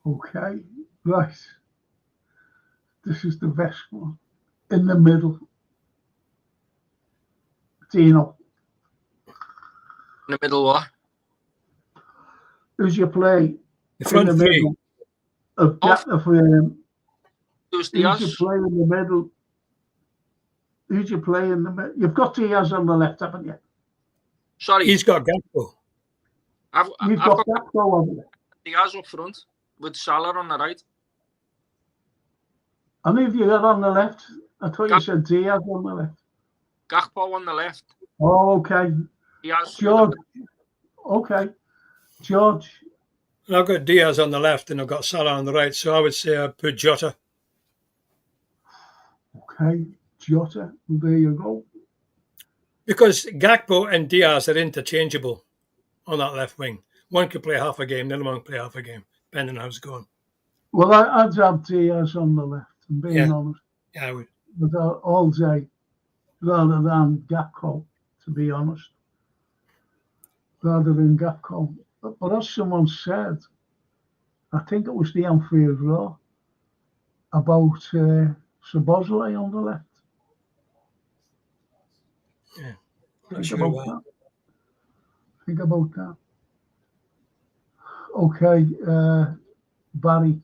Okay, right. This is the best one. In the middle. Dino. In the middle what? Who's your play? The front 3. Who's you Diaz? play in the middle? Who'd you play in the middle? You've got Diaz on the left, haven't you? Sorry, He's got Gakpo. You've got Gakpo, haven't you? Diaz up front with Salah on the right. And who have you got on the left? I thought you said Diaz on the left. Gakpo on the left. Oh, okay. Diaz. George. Okay. George. I've got Diaz on the left and I've got Salah on the right, so I would say I put Jota. Okay, Jota. Well, there you go. Because Gakpo and Diaz are interchangeable on that left wing. One could play half a game, the other one could play half a game, depending on how it's going. Well, I'd have Diaz on the left, I'm being honest. Yeah, I would. But all day, rather than Gakpo, to be honest. Rather than Gakpo. But as someone said, I think it was the Anfield Row, about Szoboszlai on the left. Yeah. Think about that. Okay, Barry.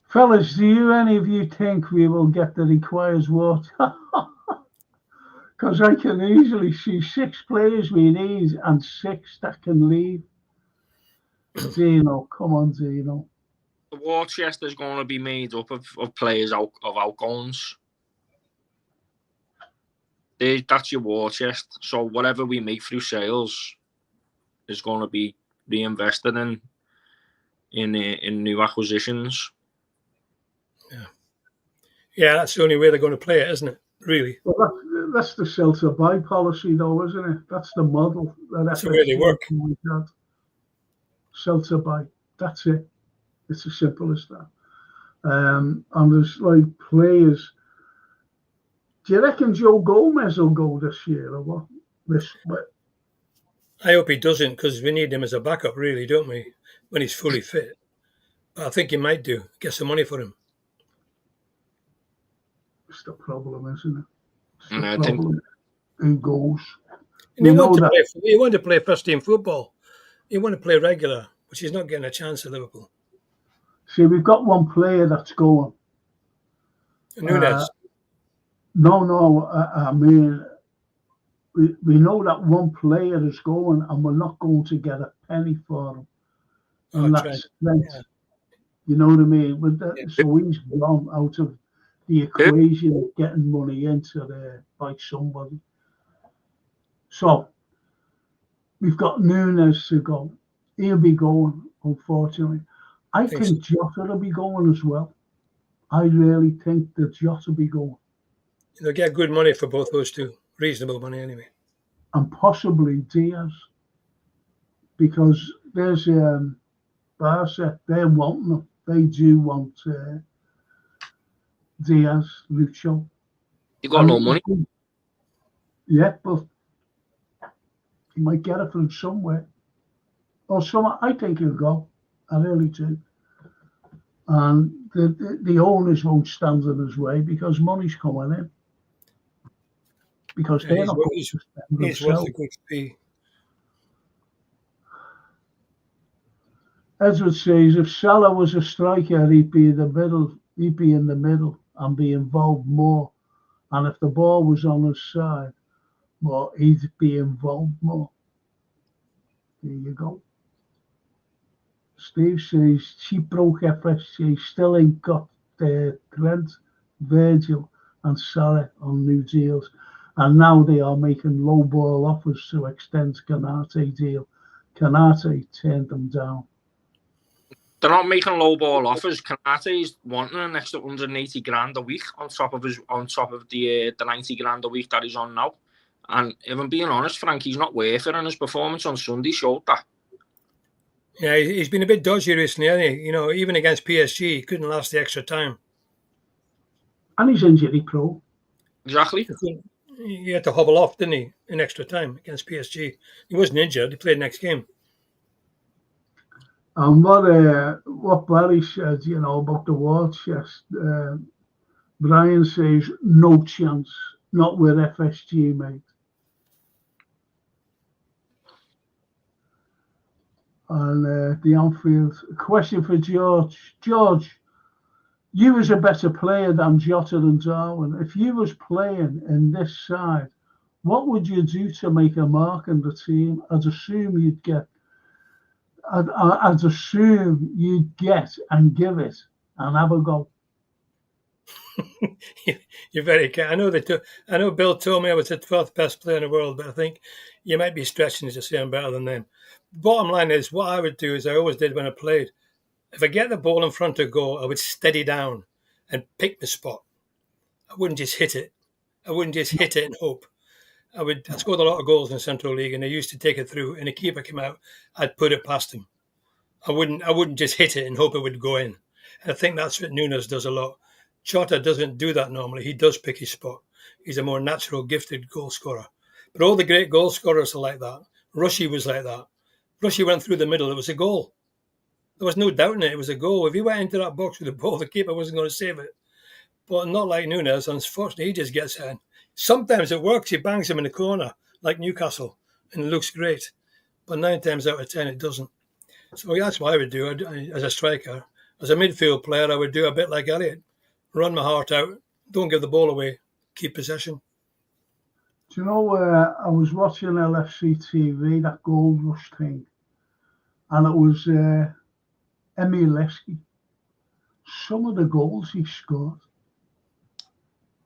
Fellas, do any of you think we will get the required vote? Because I can easily see 6 players we need and 6 that can leave. Dino, come on, Dino. The war chest is going to be made up of players of outgoings. That's your war chest. So whatever we make through sales is going to be reinvested in new acquisitions. Yeah, that's the only way they're going to play it, isn't it? Really. Well, that's the sell to buy policy, though, isn't it? That's the model. That's the way they work. Sell to buy. That's it. It's as simple as that. And there's like players. Do you reckon Joe Gomez will go this year or what? I hope he doesn't, because we need him as a backup, really, don't we? When he's fully fit. But I think he might do. Get some money for him. It's the problem, isn't it? And I think who goes. And he wanted to play first team football. He wanted to play regular, which he's not getting a chance at Liverpool. See, we've got one player that's going. Nunes. No. I mean, we know that one player is going, and we're not going to get a penny for him. And that's Trent. Yeah. You know what I mean? So he's gone out of the equation of getting money into there by somebody. So we've got Nunes to go. He'll be going, unfortunately. I think Jota will be going as well. I really think that Jota will be going. They'll get good money for both those two. Reasonable money anyway. And possibly Diaz. Because there's Barca, they're wanting them. They do want Diaz, Lucho. You got no money? Yeah, but he might get it from somewhere. Or somewhere. I think he'll go. I really do. And the owners won't stand in his way because money's coming in. Because they're not going to spend he's worth a good fee. Edward says if Salah was a striker, he'd be in the middle and be involved more. And if the ball was on his side, well, he'd be involved more. There you go. Steve says she broke FSG, still ain't got Trent, Virgil and Salah on new deals. And now they are making low ball offers to extend Kanate deal. Kanate turned them down. They're not making low ball offers. Kanate's wanting an extra 180 grand a week on top of the 90 grand a week that he's on now. And if I'm being honest, Frank, he's not worth it, and his performance on Sunday showed that. Yeah, he's been a bit dodgy recently, hasn't he? You know, even against PSG, he couldn't last the extra time. And he's injury prone. Exactly. He had to hobble off, didn't he, in extra time against PSG. He wasn't injured. He played next game. And what Barry said, you know, about the war chest, Brian says no chance, not with FSG, mate. and the Anfield. Question for George. George, you was a better player than Jota and Darwin. If you was playing in this side, what would you do to make a mark in the team? I'd assume you'd get and give it and have a go. You're very kind. I know Bill told me I was the 12th best player in the world, but I think you might be stretching to say I'm better than them. Bottom line is, what I would do is I always did when I played. If I get the ball in front of goal, I would steady down and pick the spot. I wouldn't just hit it. I wouldn't just hit it and hope. I scored a lot of goals in Central League, and I used to take it through. And the keeper came out, I'd put it past him. I wouldn't just hit it and hope it would go in. And I think that's what Nunes does a lot. Jota doesn't do that normally. He does pick his spot. He's a more natural, gifted goal scorer. But all the great goal scorers are like that. Rushy was like that. Rushy went through the middle. It was a goal. There was no doubt in it. It was a goal. If he went into that box with the ball, the keeper wasn't going to save it. But not like Nunes. Unfortunately, he just gets in. Sometimes it works. He bangs him in the corner, like Newcastle, and it looks great. But 9 times out of 10, it doesn't. So that's what I would do as a striker. As a midfield player, I would do a bit like Elliott. Run my heart out. Don't give the ball away. Keep possession. Do you know, I was watching LFC TV, that gold rush thing, and it was Emil Lesky. Some of the goals he scored,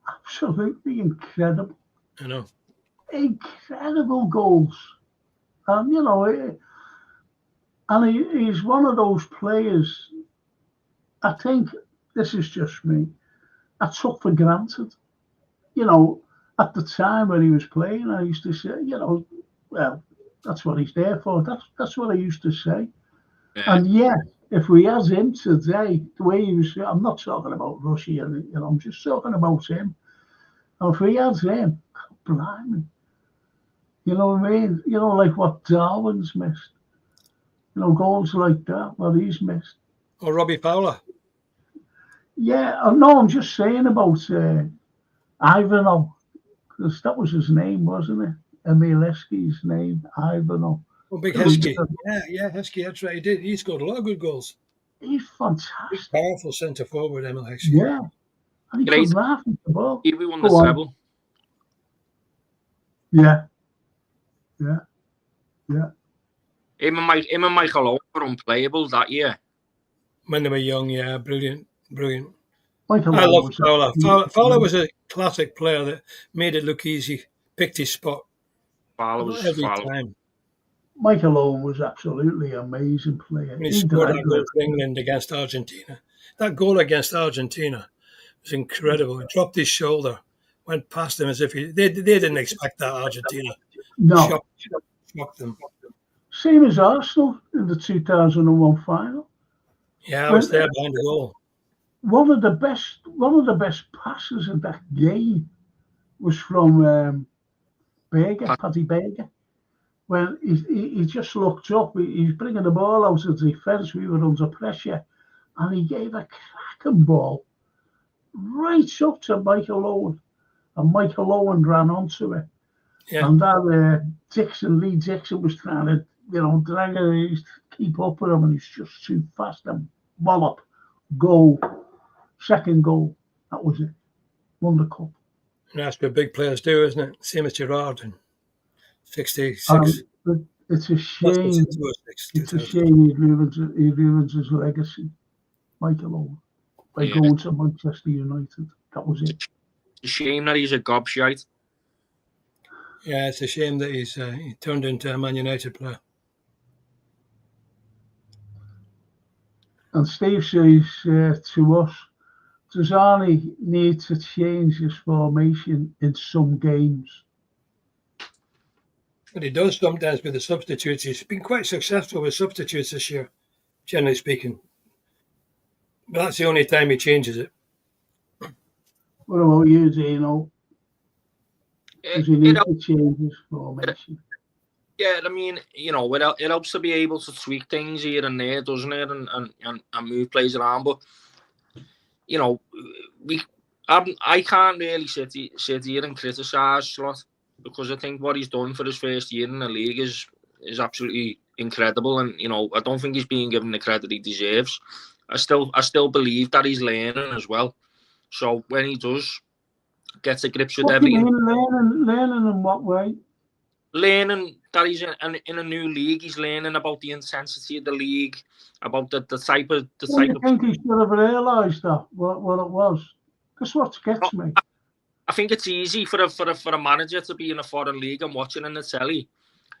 absolutely incredible. I know. Incredible goals. And, you know, he's one of those players, I think, this is just me, I took for granted. You know, at the time when he was playing, I used to say, you know, well, that's what he's there for. That's what I used to say. Yeah. And yet, if we had him today, the way he was, I'm not talking about Russia, you know, I'm just talking about him. And if we had him, blimey, you know what I mean? You know, like what Darwin's missed. You know, goals like that, what he's missed. Or Robbie Fowler. Yeah, no, I'm just saying about Ivano, because that was his name, wasn't it? Emil Heskey's name, Ivano. Oh, big Heskey. Yeah, Heskey, that's right. He did. He scored a lot of good goals. He's fantastic. Powerful centre forward, Emil Heskey. Yeah. And he could laugh at the ball. He won the treble. Yeah. Him and Michael Owen were unplayable that year. When they were young, yeah, brilliant. Michael I love Fowler. Fowler was a classic player that made it look easy, picked his spot. Fowler was every time. Michael Owen was absolutely an amazing player. When he scored that goal for England against Argentina. That goal against Argentina was incredible. He dropped his shoulder, went past them as if they didn't expect that Argentina. No. Shocked them. Same as Arsenal in the 2001 final. Yeah, I was there behind the goal. One of the best passes in that game was from Paddy Berger. When he just looked up, he's bringing the ball out of the defence. We were under pressure, and he gave a cracking ball right up to Michael Owen, and Michael Owen ran onto it. Yeah. And that Lee Dixon was trying to, you know, drag it, keep up with him, and he's just too fast and wallop, goal, second goal. That was it. Won the cup. And that's what big players do, isn't it? Same as Gerrard in 66. It's a shame. It's a shame he ruins his legacy, Michael Owen, by going to Manchester United. That was it. It's a shame that he's a gobshite. Yeah, it's a shame that he turned into a Man United player. And Steve says to us, does Arnie need to change his formation in some games? But he does sometimes with the substitutes. He's been quite successful with substitutes this year, generally speaking. But that's the only time he changes it. What about you, Dino? Does he need to change his formation? Yeah, I mean, you know, it helps to be able to tweak things here and there, doesn't it? And move plays around. But, you know, I can't really sit here and criticise Slot, because I think what he's done for his first year in the league is absolutely incredible, and I don't think he's being given the credit he deserves. I still believe that he's learning as well. So when he does get to grips with everything, learning in what way? Learning that he's in a new league. He's learning about the intensity of the league, about the type of. I think he should have realised that what it was. That's what gets me. I think it's easy for a manager to be in a foreign league and watch it in the telly,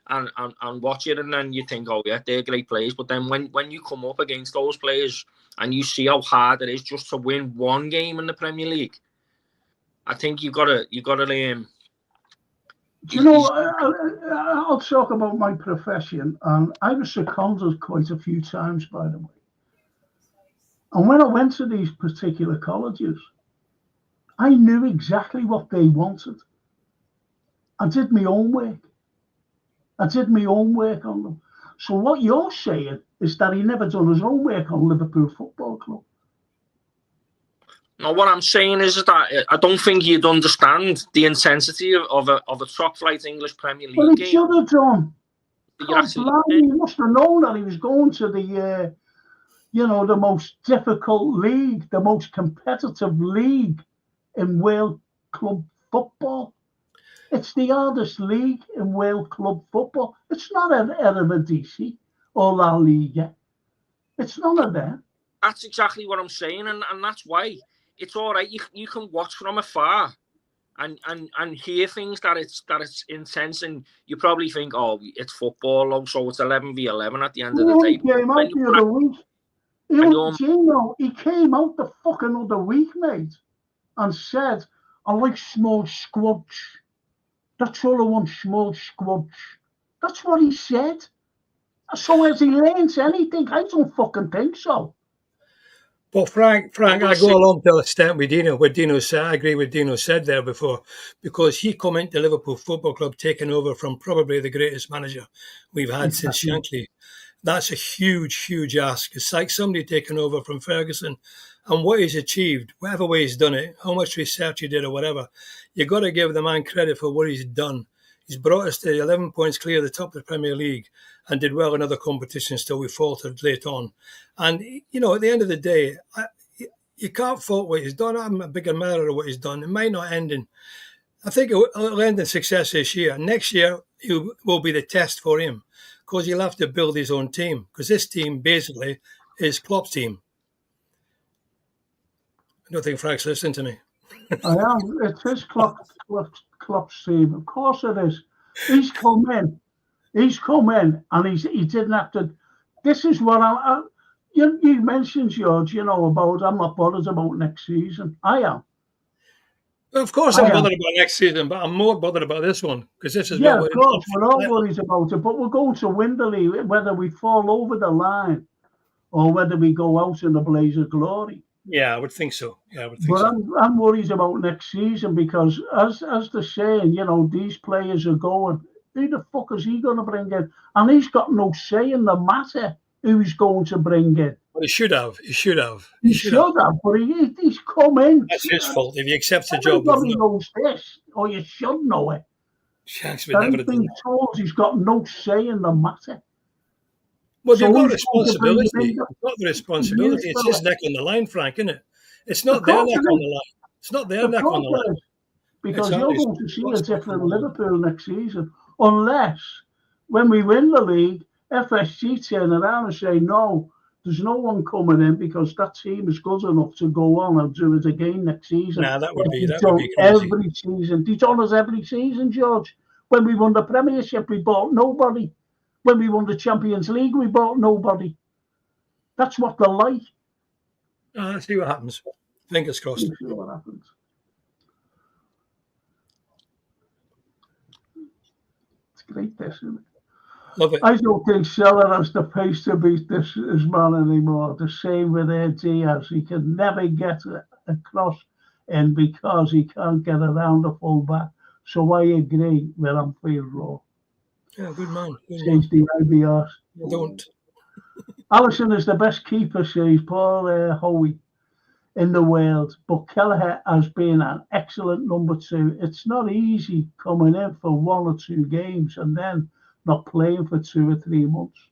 and watch it, and then you think, oh yeah, they're great players. But then when you come up against those players and you see how hard it is just to win one game in the Premier League, I think you've got to. Do you know, I'll talk about my profession, and I was seconded quite a few times, by the way. And when I went to these particular colleges, I knew exactly what they wanted. I did my own work. On them. So what you're saying is that he never done his own work on Liverpool Football Club. No, what I'm saying is that I don't think you'd understand the intensity of a top-flight English Premier League Well, he game. should have done. He must have known that he was going to the, the most difficult league, the most competitive league in world club football. It's the hardest league in world club football. It's not an Eredivisie or La Liga. It's none of that. That's exactly what I'm saying, and that's why. It's all right. You can watch from afar, and hear things that it's intense, and you probably think, oh, it's football, so it's 11v11 at the end of the day. He came out the other week. He came out the fucking other week, mate, and said, "I like small squads. That's all I want, small squads." That's what he said. So has he learned anything? I don't fucking think so. But Frank, I go along to the extent with Dino. What Dino said, I agree with Dino said there before, because he come into Liverpool Football Club taking over from probably the greatest manager we've had since Shankly. That's a huge, huge ask. It's like somebody taking over from Ferguson, and what he's achieved, whatever way he's done it, how much research he did or whatever, you got to give the man credit for what he's done. He's brought us to 11 points clear of the top of the Premier League and did well in other competitions till we faltered late on. And, at the end of the day, you can't fault what he's done. I'm a big admirer of what he's done. It might not end in, I think it'll end in success this year. Next year will be the test for him, because he'll have to build his own team, because this team basically is Klopp's team. I don't think Frank's listening to me. I am. It's his Klopp's team. Of course it is. He's come in, and he didn't have to. This is what you mentioned, George. About I'm not bothered about next season. I am. Well, of course, I'm bothered about next season, but I'm more bothered about this one, because this is of course we're all worried about it. But we're going to win the league, whether we fall over the line or whether we go out in a blaze of glory. Yeah, I would think so. But I'm worried about next season, because as they're saying, these players are going. Who the fuck is he going to bring in? And he's got no say in the matter who he's going to bring in. Well, he should have. He should have, but he's come in. That's his fault if he accepts the job. Everybody knows this, or you should know it. Shanks would never have done that. Told he's got no say in the matter. Well, they've got responsibility. They've got the responsibility. It's his neck on the line, Frank, isn't it? It's not their neck on the line. It's not their neck on the line. Because you're going to see a different Liverpool next season, unless when we win the league, FSG turn around and say, no, there's no one coming in because that team is good enough to go on and do it again next season. Nah, that would be crazy. Every season. They done us every season, George. When we won the Premiership, we bought nobody. When we won the Champions League, we bought nobody. That's what they're like. Let's see what happens. Fingers crossed. Let's see what happens. It's great, this, isn't it? Love it. I don't think Salah has the pace to beat this man anymore. The same with Diaz. He can never get across in because he can't get around the full back. So I agree with Anfield Road. Yeah, good man. Change the IBR. Don't. Alisson is the best keeper, says Paul Howie, in the world. But Kelleher has been an excellent number 2. It's not easy coming in for 1 or 2 games and then not playing for 2 or 3 months.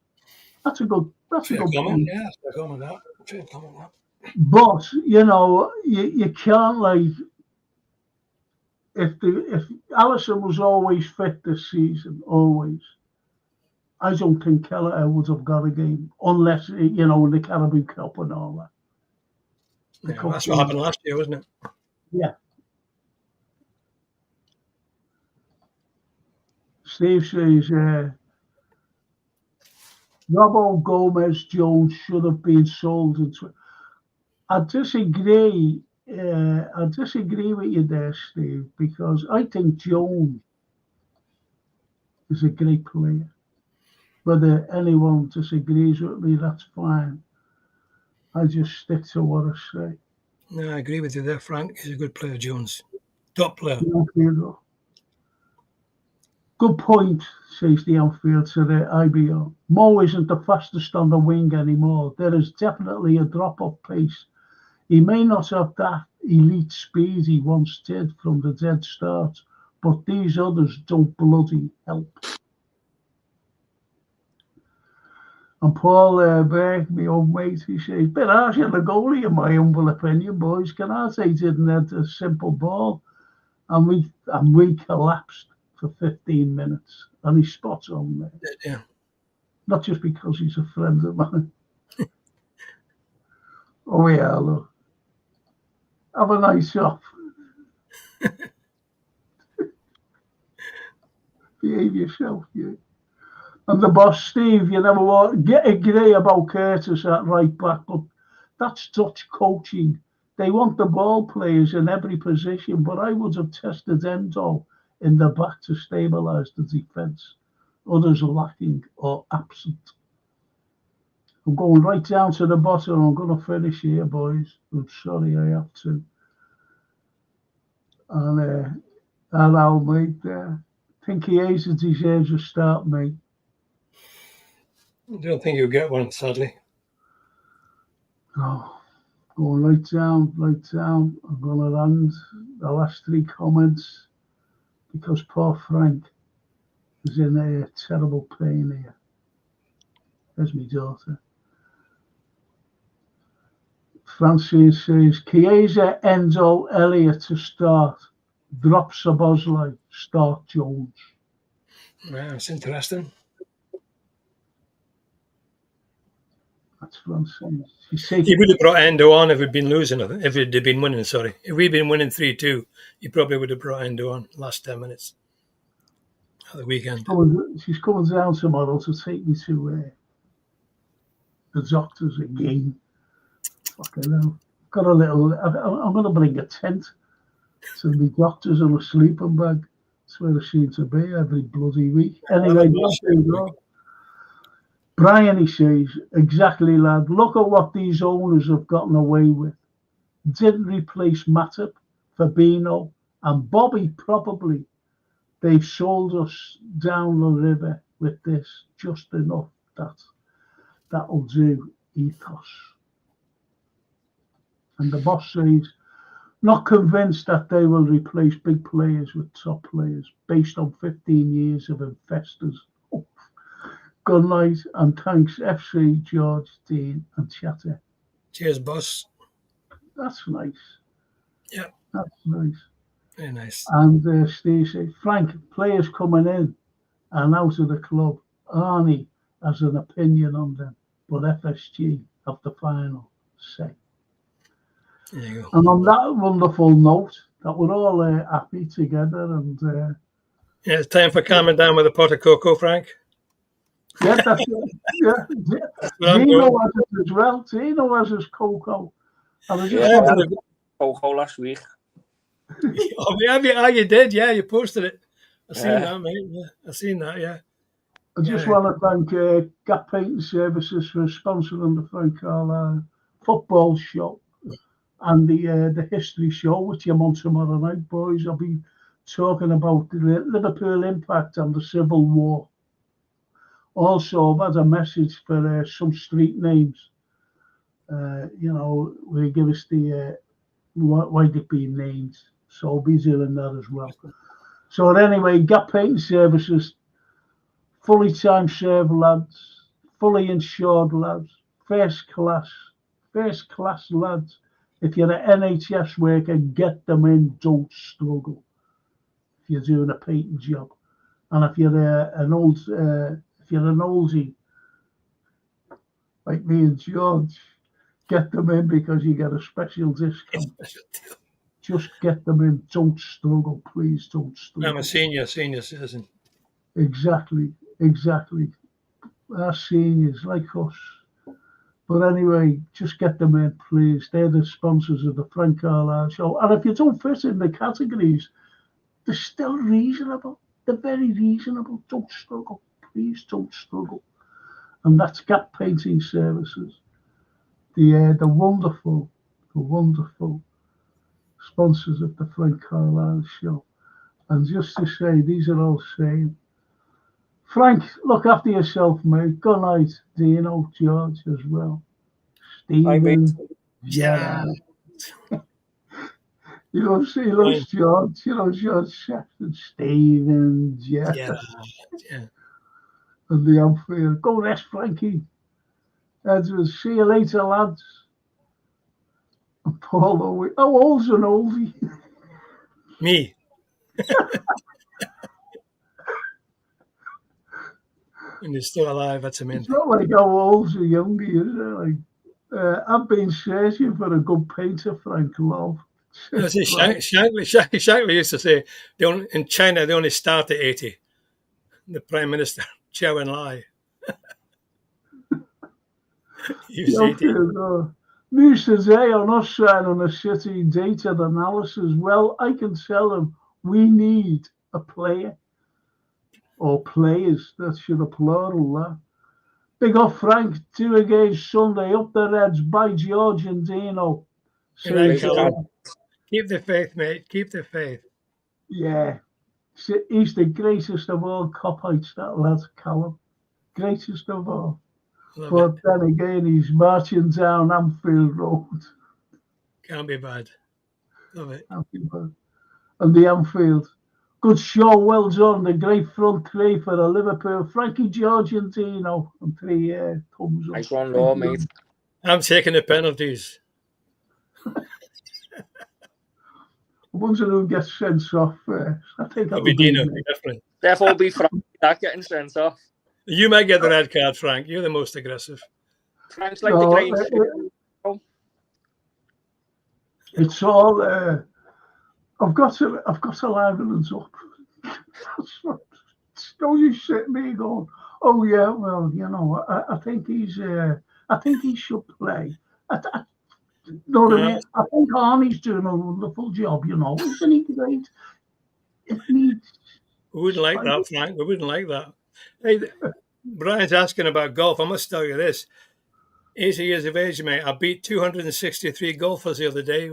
That's a good comment. point. Yeah, fair comment that. Fair comment that. But you know, you can't like if Alisson was always fit this season, always. I don't think Kelleher would have got a game unless you know in the Caribou Cup and all that. Yeah, that's what happened last year, wasn't it? Yeah. Steve says Robbo Gomez Jones should have been sold. I disagree. I disagree with you there, Steve, because I think Jones is a great player. Whether anyone disagrees with me, that's fine. I just stick to what I say. No, I agree with you there, Frank. He's a good player, Jones. Top player. Good point, says the outfield to the IBO. Mo isn't the fastest on the wing anymore. There is definitely a drop-off pace. He may not have that elite speed he once did from the dead start, but these others don't bloody help. And Paul Berg, my old mate, he says, bit harsh on the goalie in my humble opinion, boys. Canate didn't hit a simple ball, and we collapsed for 15 minutes, and he's spot on there. Yeah. Not just because he's a friend of mine. Oh yeah, look. Have a nice off. Behave yourself, you. And the boss, Steve, you never want get agree about Curtis at right back, but that's Dutch coaching. They want the ball players in every position, but I would have tested Endo in the back to stabilise the defence. Others are lacking or absent. I'm going right down to the bottom. I'm going to finish here, boys. I'm sorry I have to. And hello, mate. Think Chiesa deserves a start, mate. I don't think you'll get one, sadly. Oh, going right down. I'm going to land the last three comments because poor Frank is in a terrible pain here. There's my daughter. Francine says, Chiesa, Enzo, Elliott to start. Drop Szoboszlai, start Jones. Yeah, it's interesting. That's Francine. He would have brought Endo on if we'd been losing, if we'd been winning, sorry. If we'd been winning 3-2, he probably would have brought Endo on last 10 minutes of the weekend. She's coming down tomorrow to take me to the doctors again. Fucking hell. Got a little. I'm going to bring a tent to the doctors and a sleeping bag. That's where I seem to be every bloody week. Anyway, Brian, he says, exactly, lad. Look at what these owners have gotten away with. Didn't replace Matip, Fabinho, and Bobby probably. They've sold us down the river with this. Just enough. That'll do. Ethos. And the boss says, not convinced that they will replace big players with top players based on 15 years of investors. Oh. Good night and thanks FC, George, Dean and Chatter. Cheers, boss. That's nice. Yeah. That's nice. Very nice. And Steve says, Frank, players coming in and out of the club. Arnie has an opinion on them, but FSG have the final say. There you go. And on that wonderful note, that we're all happy together. And yeah, it's time for calming down with a pot of cocoa, Frank. Yeah, that's it. Yeah. Dino has it as well. Dino has his cocoa. I was just had cocoa last week. Oh, you did. Yeah, you posted it. I've seen that, mate. Yeah, I've seen that, yeah. I just want to thank Gap Painting Services for sponsoring the Frank Carlyle football show and the history show, which I'm on tomorrow night, boys. I'll be talking about the Liverpool impact on the Civil War. Also, I've had a message for some street names. We give us the why they've been named. So I'll be doing that as well. So anyway, Gap Painting Services, fully time served lads, fully insured lads, first class lads. If you're an NHS worker, get them in, don't struggle. If you're doing a painting job. And if you're an oldie, like me and George, get them in because you get a special discount. Just get them in. Don't struggle, please. Don't struggle. I'm a senior citizen. Exactly. Our seniors like us. But anyway, just get them in, please. They're the sponsors of the Frank Carlyle show. And if you don't fit in the categories, they're still reasonable. They're very reasonable. Don't struggle. Please don't struggle. And that's Gap Painting Services. The wonderful sponsors of the Frank Carlyle show. And just to say, these are all saying, Frank, look after yourself, mate. Good night, Dino, George as well. Stephen. Yeah. You know, he loves George. You know, George Shefton, Stephen, Yeah. And the outfield. Go rest, Frankie. Edwards, see you later, lads. And Paul Owen. How old's an oldie? Me. And he's still alive, that's amazing. It's not like how old's a youngie, is it? Like, I've been searching for a good painter, Frank Love. Shankly used to say, in China, they only start at 80. The Prime Minister, Chow En-lai. News today on us side on the city data analysis. Well, I can tell them we need a player. Or players, that should have plural that. Big up Frank, 2 against Sunday, up the Reds by George and Dino. Keep the faith, mate. Keep the faith. Yeah. He's the greatest of all Coppites, that lad, Callum. Greatest of all. But then again, he's marching down Anfield Road. Can't be bad. Love it. Can't be bad. And the Anfield. Good show, well done. The great front three for the Liverpool. Frankie, George and Dino. And 3 thumbs up. Nice one, Law, mate. I'm taking the penalties. I wonder who gets sent off first. I think that'll be Dino, definitely. Therefore, be Frank not getting sent off. You might get the red card, Frank. You're the most aggressive. Frank's like the great. It's all. I've got to liven it up. That's no use sitting there going, oh yeah, well, you know, I think he should play. Know what I mean? I think Arnie's doing a wonderful job, you know. Isn't he great? It needs. We wouldn't like that, Frank. We wouldn't like that. Hey, Brian's asking about golf. I must tell you this. 80 years of age, mate. I beat 263 golfers the other day.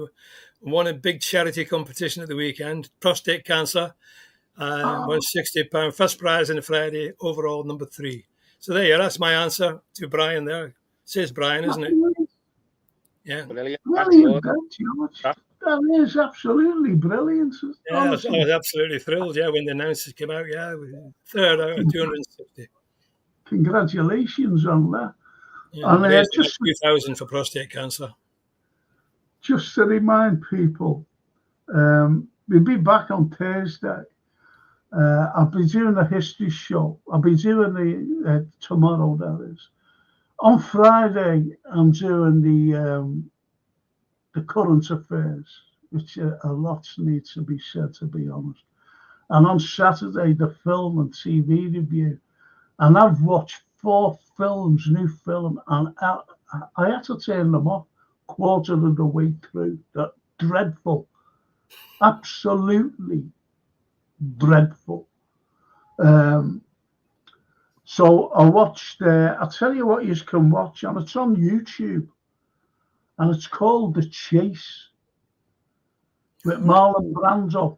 Won a big charity competition at the weekend. Prostate cancer. Won £60. First prize on a Friday. Overall, number 3. So there you are. That's my answer to Brian there. It says Brian, isn't it? Yeah. Brilliant, George. That is absolutely brilliant. Yeah, I was absolutely thrilled, when the announcers came out. Yeah, 3rd out of 260. Congratulations on that. Yeah, and just 2,000 for prostate cancer. Just to remind people, we'll be back on Thursday. I'll be doing a history show. I'll be doing the tomorrow, that is. On Friday, I'm doing the current affairs, which a lot needs to be said, to be honest. And on Saturday, the film and TV review. And I've watched 4 films, new film, and I had to turn them off quarter of the way through. That dreadful, absolutely dreadful. So I watched. I'll tell you what you can watch, and it's on YouTube, and it's called The Chase with Marlon Brando.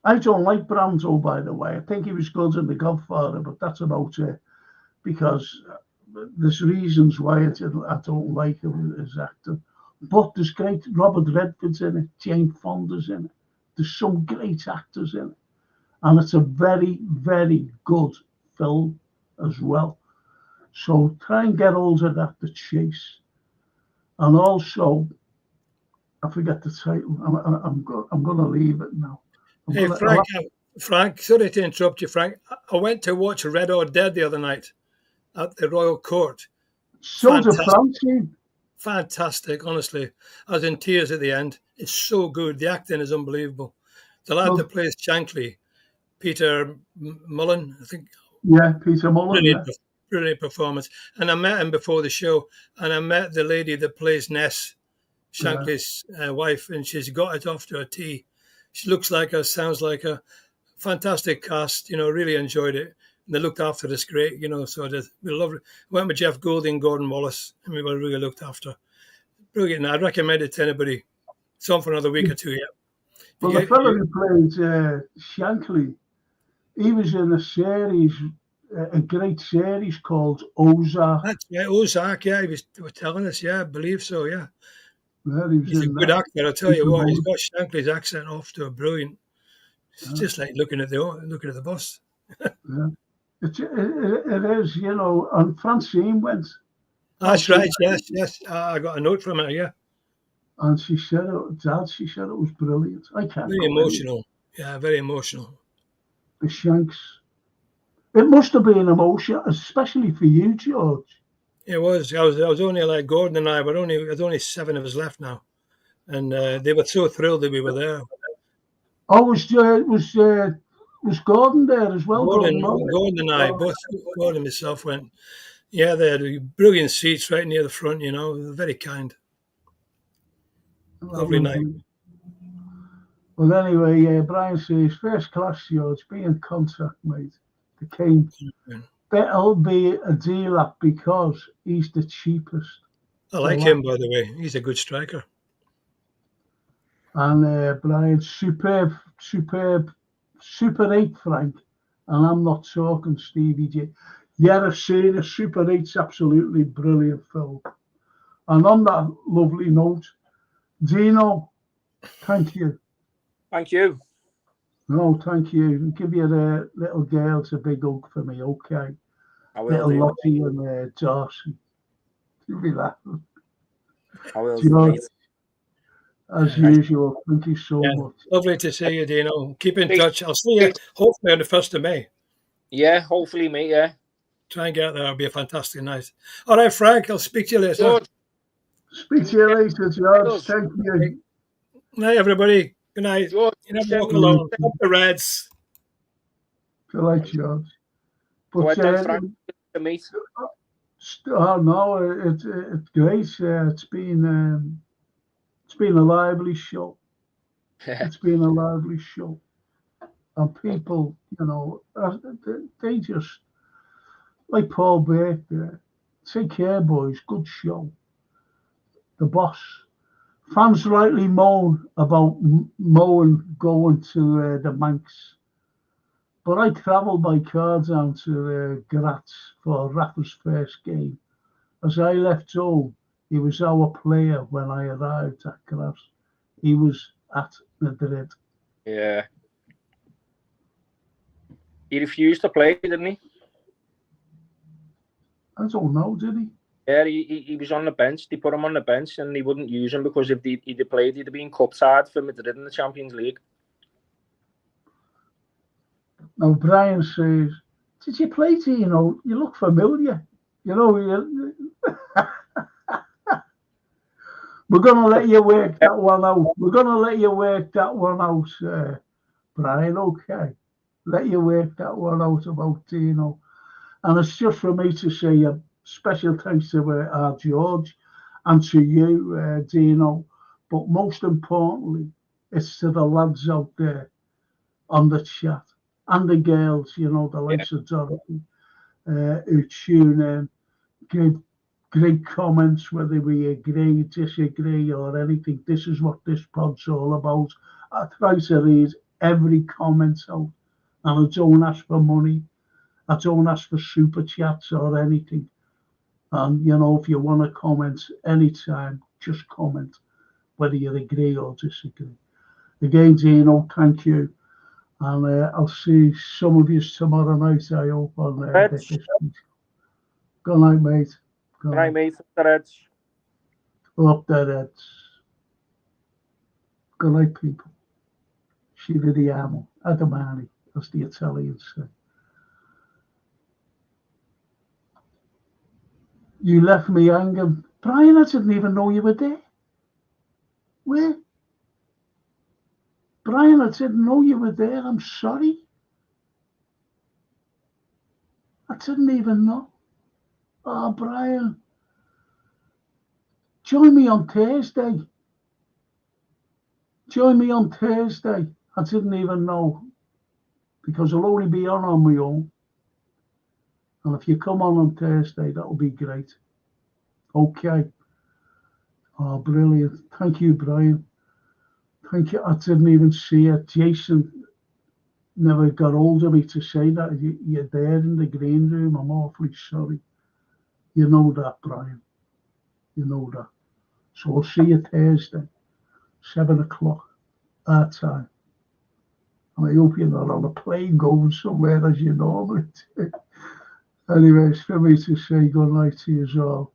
I don't like Brando, by the way. I think he was good in The Godfather, but that's about it. Because there's reasons why I don't like him as actor. But there's great Robert Redford's in it, Jane Fonda's in it. There's some great actors in it. And it's a very, very good film as well. So try and get hold of that, The Chase. And also, I forget the title. I'm going to leave it now. Hey, Frank, sorry to interrupt you, Frank. I went to watch Red or Dead the other night at the Royal Court. So did Francie. Fantastic, honestly. I was in tears at the end. It's so good. The acting is unbelievable. The lad that plays Shankly, Peter Mullen, I think. Yeah, Peter Mullen. Brilliant performance. And I met him before the show, and I met the lady that plays Ness, Shankly's wife, and she's got it off to a T. She looks like her, sounds like her. Fantastic cast, really enjoyed it. And they looked after us great, so we loved it. Went with Jeff Goulding, Gordon Wallace, and we were really looked after. Brilliant. I'd recommend it to anybody. It's on for another week or two, yeah. Well, the fellow who played Shankly, he was in a series, a great series called Ozark. That's right, Ozark, yeah, he was telling us, yeah, I believe so, yeah. Yeah, he's a good actor, I'll tell you what, he's got Shankly's accent off to a brilliant. It's just like looking at the bus. Yeah. It is, and Francine went. That's right, yes. I got a note from her, yeah. And she said it was brilliant. I can't. Very emotional. Yeah, very emotional. The Shanks. It must have been emotional, especially for you, George. It was. I was only like Gordon and I were there's only 7 of us left now. And they were so thrilled that we were there. Oh, was Gordon there as well? Gordon and I, both Gordon and myself went. Yeah, they had brilliant seats right near the front, very kind. Lovely night. Well, anyway, Brian says, first class, George, be in contact, mate. The King. Better be a deal-up because he's the cheapest. I like him, by the way. He's a good striker. And Brian, superb, Super 8, Frank. And I'm not talking Stevie J. Yeah, I've seen it. Super 8's absolutely brilliant film. And on that lovely note, Dino, thank you. Thank you. No, thank you. Give your little girls a big hug for me, okay? I will little do. Lottie and Darcy. You'll be laughing. I will do. As usual, thank you so much. Lovely to see you, Dino. Keep in touch. I'll see you hopefully on the 1st of May. Yeah, hopefully, mate, yeah. Try and get there. It'll be a fantastic night. All right, Frank, I'll speak to you later. George. Speak to you later, George. Thank you. Good night, everybody. Good night. George, you never walk alone. Up the Reds. Good night, George. But, Frank, to meet. Oh no, it's great. It's been a lively show. It's been a lively show, and people, they just like Paul Burke. Take care, boys. Good show. The boss. Fans rightly moan about Moen going to the Manx. But I travelled by car down to Graz for Rafa's first game. As I left home, he was our player when I arrived at Graz. He was at Madrid. Yeah. He refused to play, didn't he? I don't know, did he? Yeah, he was on the bench. They put him on the bench and they wouldn't use him because if he'd played, he'd have been cup side for Madrid in the Champions League. Now, Brian says, did you play Dino? You look familiar. We're going to let you work that one out. Brian, okay. Let you work that one out about Dino. And it's just for me to say a special thanks to our George and to you, Dino. But most importantly, it's to the lads out there on the chat. And the girls, the likes of Dorothy, who tune in, give great comments, whether we agree, disagree, or anything. This is what this pod's all about. I try to read every comment out, and I don't ask for money. I don't ask for super chats or anything. And, if you want to comment anytime, just comment, whether you agree or disagree. Again, Dino, thank you. And I'll see some of you tomorrow night, I hope, on Good night, mate. Good night, mate. Up the Reds. Up the Reds. Good night, people. Ci vediamo. A domani, as the Italians say. You left me hanging. Brian, I didn't even know you were there. Where? Brian, I didn't know you were there. I'm sorry. I didn't even know. Oh, Brian. Join me on Thursday. Join me on Thursday. I didn't even know. Because I'll only be on my own. And if you come on Thursday, that'll be great. Okay. Oh, brilliant. Thank you, Brian. Thank you. I didn't even see it. Jason never got hold of me to say that. You're there in the green room. I'm awfully sorry. You know that, Brian. You know that. So I'll see you Thursday, 7 o'clock, our time. And I hope you're not on a plane going somewhere as you normally do. Anyway, it's for me to say good night to you all.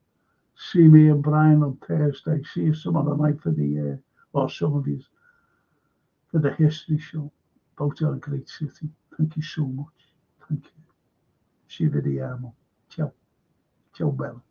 See me and Brian on Thursday. See you some other night for the, or some of you, for the history show about our great city. Thank you so much. Thank you. Ci vediamo. Ciao. Ciao, Bella.